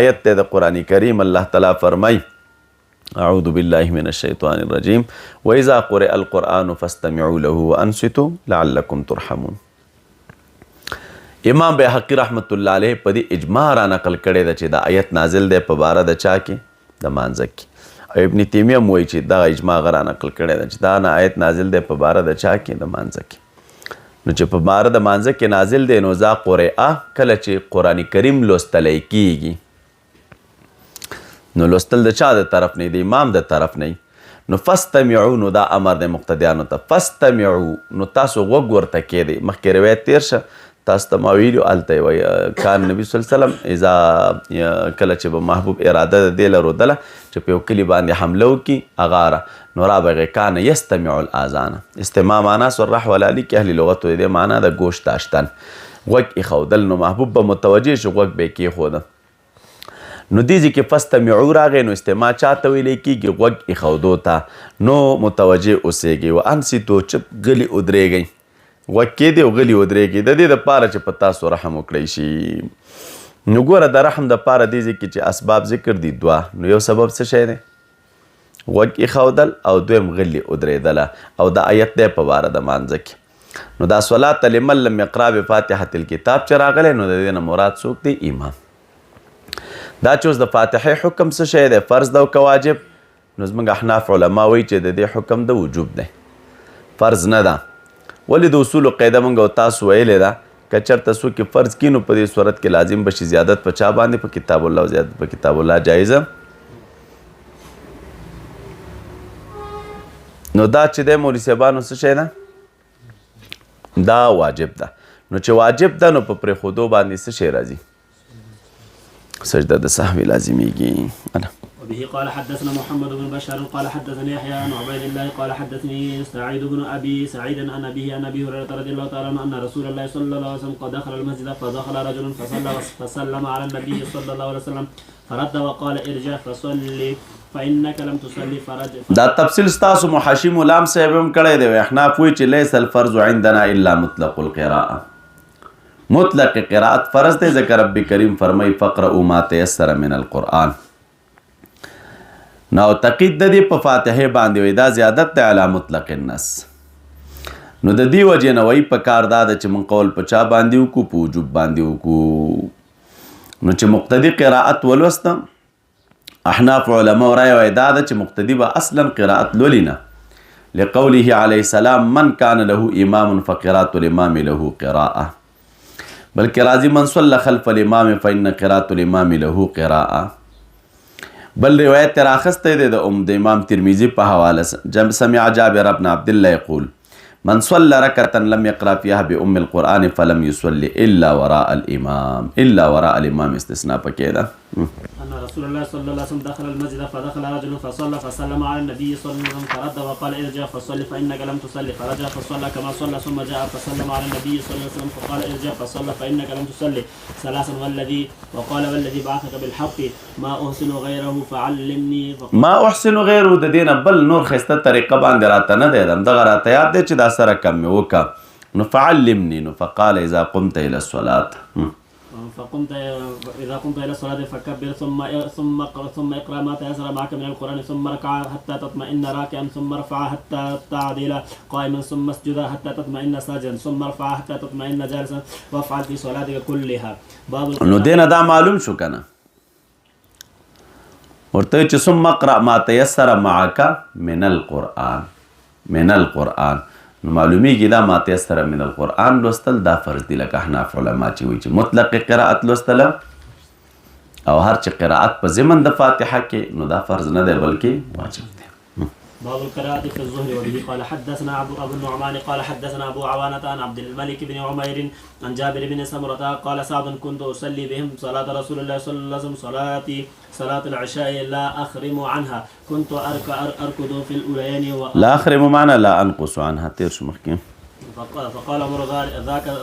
Speaker 1: آیت ته د قرآن کریم الله تعالی فرمای اعوذ بالله من الشیطان الرجیم واذا قرئ القرآن فاستمعوا له وانصتوا لعلكم ترحمون. امام بهقی رحمت الله علیه په دې اجماع را نقل کړی ده چې دا آیت نازل دی په باره د چا کې د مانځه کې او ابن تیمیه موایي چې دا اجماع غره نقل کړی ده چې دا آیت نازل دی په باره د چا کې د مانځه کې نو چې په باره د مانځه کې نازل دی نو ذا قرئه کله چې قرآن کریم لوستلی کیږي نو لوستل د چا د طرف نه د امام د طرف نه نو فاستمعوا نو دا امر د مقتدیانو ته فاستمعوا نو تاسو غوږ ورته کېدئ. مخکې روایت تیر شه تاسو ته ما ویلي هلته وایي کان نبي صلی الله علیه وسلم اذا کله چې به محبوب اراده د دې لرودله چې په یو کلي باندې حمله وکړي هغه نو رابغې کان یستمع الاذان. استماع معنا صرح ولالی کې اهل لغت د دې معنا د ګوش داشتن غوږ ایښودل. نو محبوب به متوجه شي غوږ به یې کېښوده. نو دې ځای کې فاستمعوا راغی نو استماع چاته ویلی کېږي غوږ ایښودو ته. نو متوجه اوسېږئ وانصتو چپ غلي ودرېږئ غوږ کېدئ او غلي ودرېږئ د دې دپاره چې په تاسو رحم وکړی شي. نو ګوره د رحم دپاره دې ځای کې چې اسباب ذکر دي دوه. نو یو سبب څه شی دی؟ غوږ ایښودل او دویم غلي ودرېدله او د آیت دی په باره د مانځه کې. نو دا صلات لمن لم یقرأ بفاتحة الکتاب چې راغلی نو د دې نه مراد څوک دی؟ امام. دا چې اوس د فاتحې حکم څه شی دی؟ فرض ده او که واجب؟ نو زموږ احناف علما وایي چې د دې حکم د وجوب دی، فرض نه ده. ولې د اصولو قاعده موږ او تاسو ویلې ده که چېرته څوک یې فرض کړي نو په دې صورت کې لازم به شي زیادت په چا باندې؟ په کتاب الله. او زیادت په کتاب الله جایزه. نو دا چې دی مولوي صاحبانو څه شی ده؟ دا واجب ده. نو چې واجب ده نو په پرېښودو باندې څه شی راځي؟ سجده د سهوي لازمیږي.
Speaker 3: وبه قال حدثنا محمد بن بشار قال حدثني يحيى عن عبيد الله قال حدثني سعيد بن ابي سعيد عن ابيه عن ابي هريره رضي الله تعالى عنه ان رسول الله صلى الله عليه وسلم قد دخل المسجد فدخل رجل فسلم على النبي صلى الله عليه وسلم فرد وقال ارجع فصلي فانك لم تصلي فرجع.
Speaker 1: دا تفصیل ستاسو محاشی ملام صاحب هم کړی دی. احناف وایي چې لیس الفرض عندنا الا مطلق القراءه. مطلق قرائت فرض دی ځکه رب کریم فرمایي فقرؤوا ما تيسر من القرآن. نو تقید د دې په فاتحې باندې وي دا زیادت دی علی مطلق النص. نو د دې وجې نه وایي په کار دا ده چې موږ قول په چا باندې وکړو؟ په وجوب باندې وکړو. نو چې مقتدي قرائت ولوسته احناف علما رایه وایي دا ده چې مقتدي به اصلا قرائت لولي نه لقوله علیه السلام من کان له امام فقراءة الامام له قراءه. بلکې راځي من صلى خلف الامام فإن قراءة الامام له قراءه. بل روایت راخسته دی د امام ترمذی په حواله سمع جابر بن عبد الله يقول من صلى ركعة لم يقرأ فيها بأم القرآن فلم يصلي إلا وراء الإمام. إلا وراء الإمام استثناء پکې ده.
Speaker 3: أن رسول الله صلى الله عليه وسلم دخل المسجد فدخل رجل فصلى فسلم على النبي صلى الله عليه وسلم فرد وقال ارجع فصلي فإنك لم تصلي فرجع فصلى كما صلى ثم جاء فسلم على النبي صلى الله عليه وسلم فقال ارجع فصلى فإنك لم تصلي ثلاثا والذي وقال والذي بعثك بالحق ما أحسن غيره فعلمني.
Speaker 1: ما أحسن غيره د دې نه بل نور ښایسته طریقه باندې راته نه دی همدغه راته یاد دی چې دا سره کم مې وکړه. نو فعلمني نو فقال إذا قمت إلى الصلاة
Speaker 3: فقمت إذا قمت إلى الصلاة فكبر ثم اقرأ ما تيسر معك من القرآن ثم ركع حتى تطمئن راكعا ثم ارفع حتى تعدل قائما ثم اسجد حتى تطمئن ساجدا ثم ارفع حتى تطمئن جالسا وافعل في صلاتك كلها. باب
Speaker 1: نو دینه دا معلوم شو کنه ورته چې ثم اقرأ ما تيسر معك من القرآن نو معلومیږي دا ما تيسر من القرآن لوستل دا فرض دی لکه احناف علما چې وایي چې مطلق قرائت لوستل او هر چې قرائت په ضمن د فاتحه کې نو دا فرض نه دی بلکې واجب دی.
Speaker 3: باب القراءة في الظهر وبه قال حدثنا أبو النعمان قال حدثنا أبو عوانة عن عبد الملك بن عمير عن جابر بن سمرة قال سعد كنت أصلي بهم صلاة رسول الله صلى الله عليه وسلم صلاة العشاء لا أخرم عنها كنت أركض في الأولين
Speaker 1: لا أخرم معنا لا أنقص عنها تيرش مخكين.
Speaker 3: فقال عمر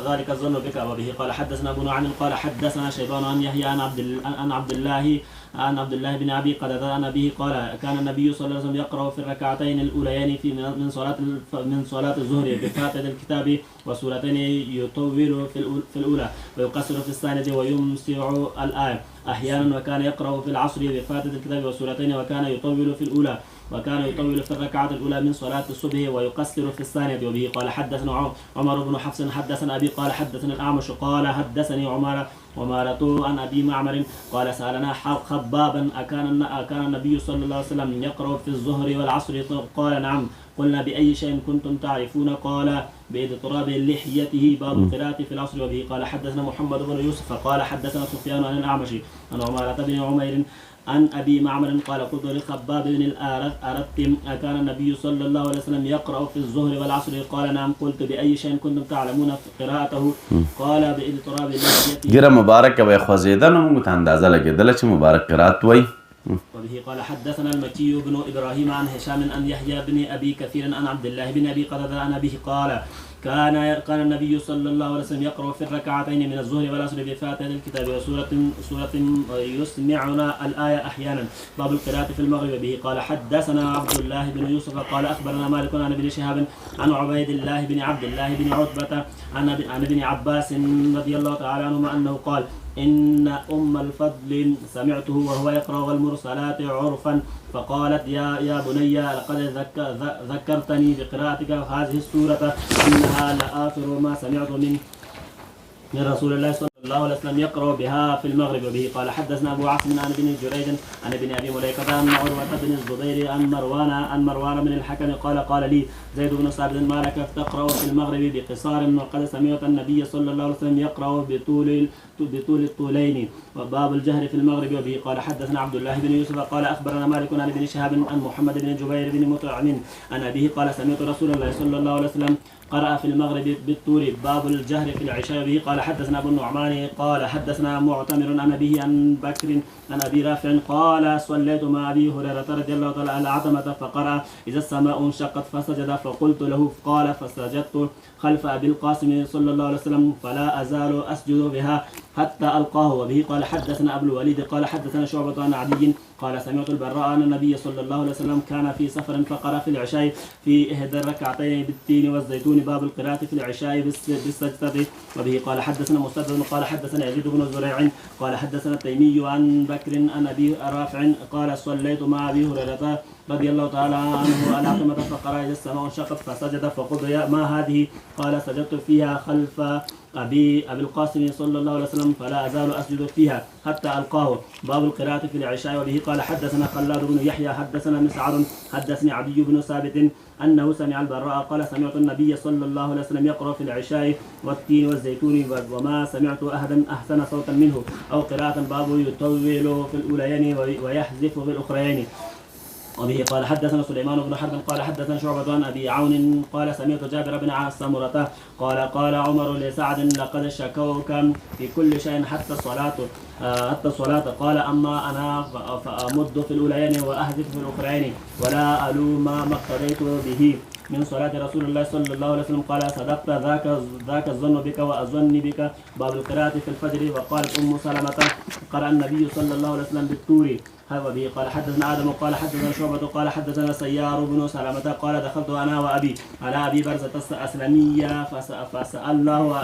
Speaker 3: ذلك الظن بك. وبه قال حدثنا ابن عن قال حدثنا شيبان عن يحيى عن عبد الله بن ابي قتادة عن ابيه قال كان النبي صلى الله عليه وسلم يقرأ في الركعتين الاوليين من صلاة الظهر بفاتحة الكتاب وسورتين يطول في الاولى ويقصر في الثانية ويمسع الآية احيانا وكان يقرأ في العصر بفاتحة الكتاب وسورتين وكان يطول في الاولى وكان يطول في الركعة الأولى من صلاة الصبح ويقصر في الثانية. وبه قال حدثنا عمر بن حفص حدثنا أبي قال حدثنا الأعمش قال حدثني عمارة عن أبي معمر قال سألنا خبابا أكان النبي صلى الله عليه وسلم يقرأ في الظهر والعصر قال نعم. قلنا بأي شيء كنتم تعرفون قال باضطراب لحيته. باب القراءة في العصر. وبه قال حدثنا محمد بن يوسف قال حدثنا سفيان عن الأعمش عن عمارة بن عمير عن أبي معمر قال قلت لخباب بن الأرت أكان النبي صلى الله عليه وسلم يقرأ في الظهر والعصر؟ قال نعم. قلت بأي شيء كنتم تعلمون قراءته؟ قال باضطراب لحيته.
Speaker 1: ګیره مبارک به خوځېده نو موږ ته اندازه لګېدله چې مبارک قرات وایي.
Speaker 3: وبه قال حدثنا المكي بن إبراهيم عن هشام عن يحيى بن أبي كثير عن عبد الله بن أبي قتادة عن أبيه قال كان النبي صلى الله عليه وسلم يقرأ في الركعتين من الظهر والعصر بفاتحة الكتاب وسورة يسمعنا الآية أحيانا. باب القراءة في المغرب. به قال حدثنا عبد الله بن يوسف قال أخبرنا مالك عن ابن شهاب عن عبيد الله بن عبد الله بن عتبة عن ابن عباس رضي الله تعالى عنهما أنه قال إن أم الفضل سمعته وهو يقرأ والمرسلات عرفا فقالت يا بني لقد ذكرتني بقراءتك هذه السورة إنها لآخر ما سمعت من رسول الله صلى الله عليه وسلم يقرأ بها في المغرب. وبه قال حدثنا أبو عاصم عن ابن جريج عن ابن أبي مليكة عن عروة بن الزبير عن مروان بن الحكم قال لي زيد بن ثابت ما لك تقرأ في المغرب بقصار وقد سمعت النبي صلى الله عليه وسلم يقرأ بطول الطولين. وباب الجهر في المغرب. وبه قال حدثنا عبد الله بن يوسف قال أخبرنا مالك عن ابن شهاب عن محمد بن جبير بن مطعم عن أبيه قال سمعت رسول الله صلى الله عليه وسلم قرأ في المغرب بالطول. باب الجهر في العشاء. به قال حدثنا أبو النعمان قال حدثنا معتمر عن أبيه عن بكر عن أبي رافع قال صليت مع أبي هريرة رضي الله تعالى عنه العتمة فقرأ إذا السماء انشقت فسجد فقلت له قال فسجدت خلف أبي القاسم صلى الله عليه وسلم فلا أزال أسجد بها حتى ألقاه. وبه قال حدثنا أبو الوليد قال حدثنا شعبة عن عدي قال سمعت البراء أن النبي صلى الله عليه وسلم كان في سفر فقرأ في العشاء في إحدى الركعتين بالتين والزيتون. باب القراءة في العشاء بالسجدة. وبه قال حدثنا مسدد قال حدثنا يزيد بن زريع قال حدثنا التيمي عن بكر عن أبي رافع قال صليت مع أبي هريرة رضي الله تعالى عنه العتمة فقرأ إذا السماء انشقت فسجد فقلت يا ما هذه؟ قال سجدت فيها خلف أبي القاسم صلى الله عليه وسلم فلا أزال أسجد فيها حتى ألقاه. باب القراءة في العشاء. وبه قال حدثنا خلاد بن يحيى حدثنا مسعر حدثني عدي بن ثابت أنه سمع البراء قال سمعت النبي صلى الله عليه وسلم يقرأ في العشاء والتين والزيتون وما سمعت أحدا أحسن صوتا منه أو قراءة. باب يطول في الأوليين ويحذف في الأخريين. وبه قال حدثنا سليمان بن حرب قال حدثنا شعبة عن أبي عون قال سمعت جابر بن سمرة قال عمر لسعد لقد شكوك في كل شيء حتى الصلاة قال أما أنا فأمد في الأوليين وأحذف في الأخرين ولا ألوم ما اقتديت به من صلاة رسول الله صلى الله عليه وسلم. قال صدقت ذاك الظن بك وأظن بك. باب القراءة في الفجر. وقالت أم سلمة قرأ النبي صلى الله عليه وسلم بالطور. وبه قال حدثنا آدم قال حدثنا شعبة قال حدثنا سيار بن سلمة قال دخلت أنا وأبي على أبي برزة الأسلمية فسألناه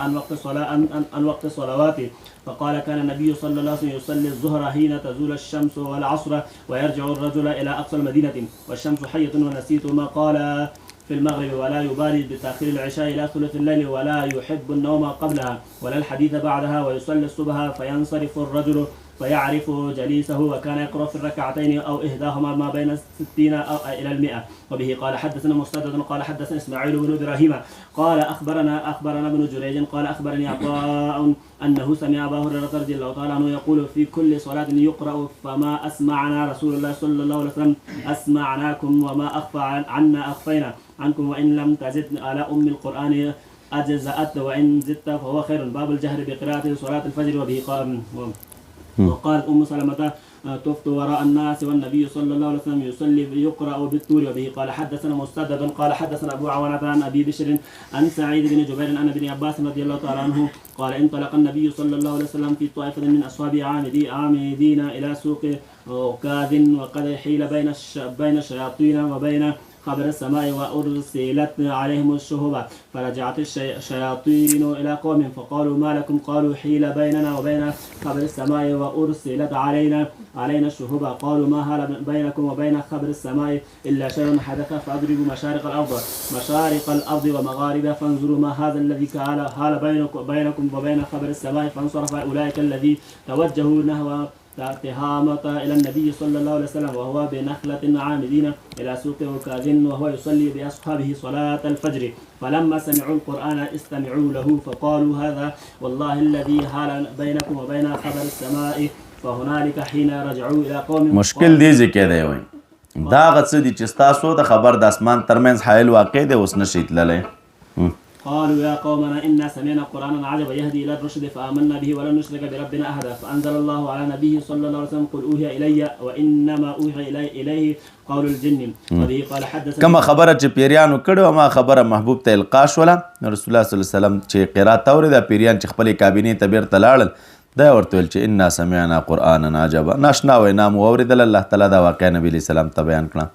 Speaker 3: عن وقت الصلوات فقال كان النبي صلى الله عليه وسلم يصلي الظهر حين تزول الشمس والعصر ويرجع الرجل إلى أقصى المدينة والشمس حية ونسيت ما قال في المغرب ولا يبالي بتأخير العشاء إلى ثلث الليل ولا يحب النوم قبلها ولا الحديث بعدها ويصلي الصبح فينصرف الرجل فيعرف جليسه وكان يقرأ في الركعتين أو إحداهما ما بين 60 أو إلى 100. وبه قال حدثنا مسدد قال حدثنا إسماعيل بن إبراهيم قال أخبرنا ابن جريج قال أخبرني عطاء أنه سمع أبا هريرة رضي الله تعالى عنه يقول في كل صلاة يقرأ فما أسمعنا رسول الله صلى الله عليه وسلم أسمعناكم وما أخفى عنا أخفينا عنكم وإن لم تزد على أم القرآن أجزأت وإن زدت فهو خير. باب الجهر بقراءة صلاة الفجر. وبه قال وقالت أم سلمة طفت وراء الناس والنبي صلى الله عليه وسلم يصلي يقرأ بالطور. وبه قال حدثنا مسدد قال حدثنا أبو عوانة عن أبي بشر عن سعيد بن جبير عن ابن عباس رضي الله تعالى عنه قال انطلق النبي صلى الله عليه وسلم في طائفة من أصحابه عامدين إلى سوق عكاظ وقد حيل بين الشياطين وبين خبر السماء وأرسلت عليهم الشهب فرجعت الشياطين إلى قوم فقالوا ما لكم؟ قالوا حيل بيننا وبين خبر السماء وأرسلت علينا الشهب. قالوا ما هال بينكم وبين خبر السماء إلا شيء حدث فأضربوا مشارق الأرض ومغاربها فانظروا ما هذا الذي هال بينكم وبين خبر السماء. فانصرف أولئك الذي توجهوا نحو تهامة إلى النبي صلى الله عليه وسلم وهو بنخلة عامدين إلى سوق عكاظ وهو يصلي بأصحابه صلاة الفجر فلما سمعوا القرآن استمعوا له فقالوا هذا والله الذي هال بينكم وبين خبر السماء فهنالك حين رجعوا إلى قوم
Speaker 1: مشکل دی ځکه دی وای دا غڅ دي چې تاسو د خبر د اسمان ترمنځ حایل واقع دی اوس نشي تللی.
Speaker 3: قالوا يا قومنا إنا سمعنا قرآنا عجبا يهدي إلى الرشد فآمنا به ولن نشرك بربنا أحدا فأنزل الله على نبيه صلى الله عليه وسلم قل أوحي إلي وإنما أوحي إليه قول الجن. وبه قال حدثنا
Speaker 1: کما خبره چې پیریانو کړو ما خبره محبوب ته القا شوله رسول الله صلی الله علیه وسلم چې قرات اورېده پیریان چې خپل کابینې ته بیرته لاړل دا ورته ویل چې انا سمعنا قرآنا عجبا ناشنا وینا مو اورېدل الله تعالی دا واقع نبی علیه السلام ته بیان کړه.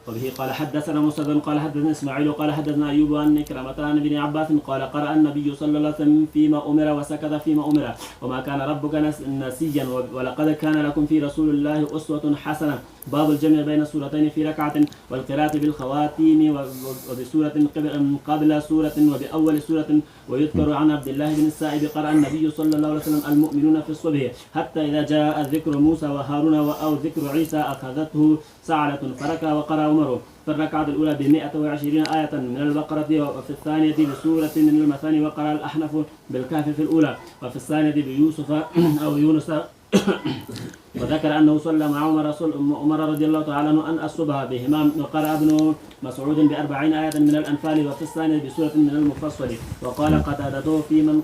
Speaker 3: وبه قال حدثنا مسدد قال حدثنا اسماعيل قال حدثنا ايوب عن كرامة عن ابن عباس قال قرأ النبي صلى الله عليه وسلم فيما امر وسكت فيما امر وما كان ربك نسيا ولقد كان لكم في رسول الله اسوة حسنة. باب الجمع بين السورتين في ركعة والقراءة بالخواتيم وبسورة قبل سورة وبأول سورة. ويذكر عن عبد الله بن السائب قرأ النبي صلى الله عليه وسلم المؤمنون في الصبح حتى إذا جاء ذكر موسى وهارون أو ذكر عيسى أخذته سعلة فركع وقرأ عمر في الركعة الأولى ب120 آية من البقرة وفي الثانية بسورة من المثاني وقرأ الأحنف بالكهف في الأولى وفي الثانية بيوسف أو يونس. وذكر أنه صلى مع عمر رضي الله تعالى عنه أن الصبح بهما وقرأ ابن مسعود ب40 آية من الأنفال وفي الثانية بسورة من المفصل. وقال قتادة في من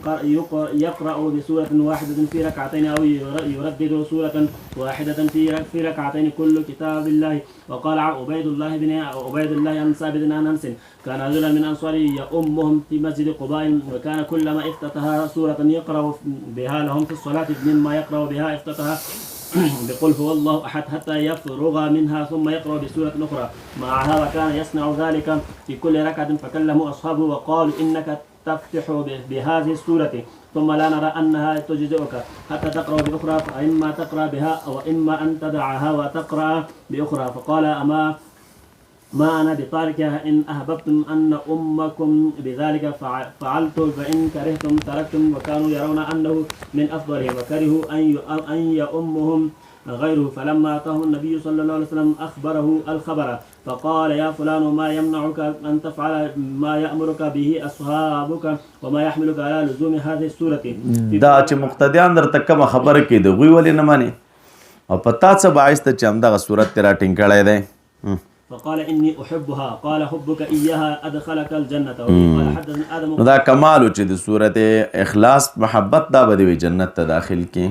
Speaker 3: يقرأ بسورة واحدة في ركعتين أو يردد سورة واحدة في ركعتين كل كتاب الله. وقال عبيد الله عن ثابت عن أنس كان رجلا من أنصار يؤمهم في مسجد قباء وكان كلما افتتح سورة يقرأ بها لهم في الصلاة مما يقرأ بها افتتح بقل هو الله أحد حتى يفرغ منها ثم يقرأ بسورة أخرى معها وكان يصنع ذلك في كل ركعة. فكلموا أصحابه وقالوا إنك تفتح بهذه السورة ثم لا نرى أنها تجزئك حتى تقرأ بأخرى فإما تقرأ بها وإما أن تدعها وتقرأ بأخرى. فقال ما أنا بطاركها إن أحببتم أن أمكم بذلك فعلت فإن كرهتم تركتم. وكانوا يرون أنه من أفضلهم وكرهوا أن يؤمهم غيره. فلما أتاه النبي صلى الله عليه وسلم أخبره الخبر فقال يا فلان ما يمنعك أن تفعل ما يأمرك به أصحابك وما يحملك على لزوم هذه السورة.
Speaker 1: دا چې مقتدیان درته کومه خبره کوي د هغوی ولې نه منې او په تا څه باعث ته چې همدغه صورت دې راټینګ کړی دی.
Speaker 3: فقال إني أحبها قال حبك إياها أدخلك الجنة. قال حدثنا آدم
Speaker 1: دا کمالو چې د صورت اخلاص محبت دا به دې جنت ته داخل کی.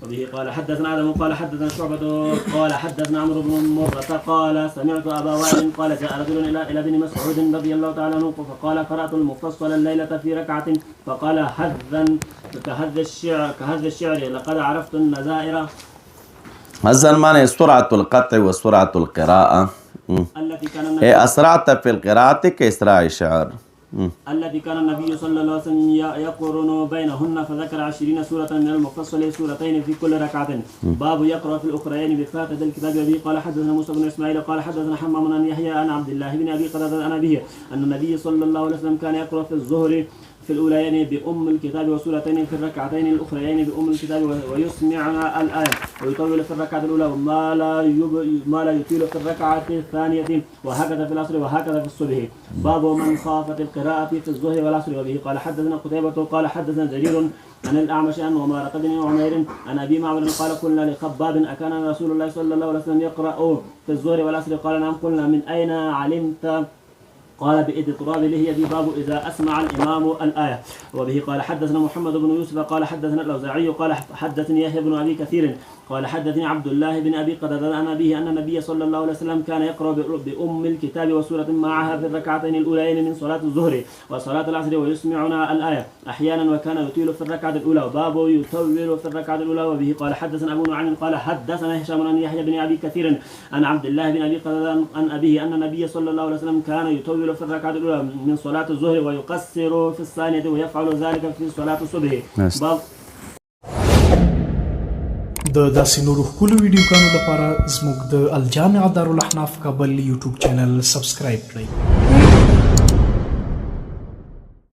Speaker 3: وبه قال حدثنا آدم قال حدثنا شعبة قال حدثنا عمرو بن مرة قال سمعت أبا وائل قال جاء رجل إلى ابن مسعود رضي الله تعالى عنه فقال قرأت المفصل الليلة في ركعة فقال هذا كهذا الشعر لقد عرفت النزائر.
Speaker 1: هذا معنى سرعة القطع وسرعة القراءة.
Speaker 3: التي كان النبي
Speaker 1: أسرعت في القراءة كإسراع الشعر.
Speaker 3: الذي كان النبي صلى الله عليه وسلم يقرن بينهن فذكر 20 سورة من المفصل سورتين في كل ركعة. باب يقرأ في الأخرين بفاتحة الكتاب. وبه قال حدثنا موسى بن إسماعيل قال حدثنا حمام عن يحيى عن عبد الله بن أبي قتادة عن أبيه أن النبي صلى الله عليه وسلم كان يقرأ في الظهر في الأوليين بأم الكتاب وسورتين في الركعتين الأخريين بأم الكتاب ويسمعنا الآية ويطول في الركعة الأولى ما لا يطيل في الركعة الثانية وهكذا في العصر وهكذا في الصبح. باب من خافت القراءة في الظهر والعصر. وبه قال حدثنا قتيبة قال حدثنا جرير عن الأعمش عن عمارة بن عمير عن أبي معمر قال قلنا لخباب أكان رسول الله صلى الله عليه وسلم يقرأ في الظهر والعصر قال نعم. قلنا من أين علمت قال باضطراب لحيته. باب إذا أسمع الإمام الآية. وبه قال حدثنا محمد بن يوسف قال حدثنا الأوزاعي قال حدثني يحيى بن أبي كثير قال حدثني عبد الله بن أبي قتادة عن أبيه أن النبي صلى الله عليه وسلم كان يقرأ بأم الكتاب وسورة معها في الركعتين الأوليين من صلاة الظهر وصلاة العصر ويسمعنا الآية أحيانا وكان يطيل في الركعة الأولى. وباب يطول في الركعة الأولى. وبه قال حدثنا أبو نعيم قال حدثنا هشام عن يحيى بن أبي كثير عن عبد الله بن أبي قتادة عن أبيه أن النبي صلى الله عليه وسلم كان يطول في الركعة الأولى من صلاة الظهر ويقصر في الثانية ويفعل ذلك في صلاة الصبح. باب
Speaker 4: د داسې نورو ښکلو ویډیوګانو لپاره زموږ د الجامع دارالاحناف کابل یوټیوب چینل سبسکرایب کړئ.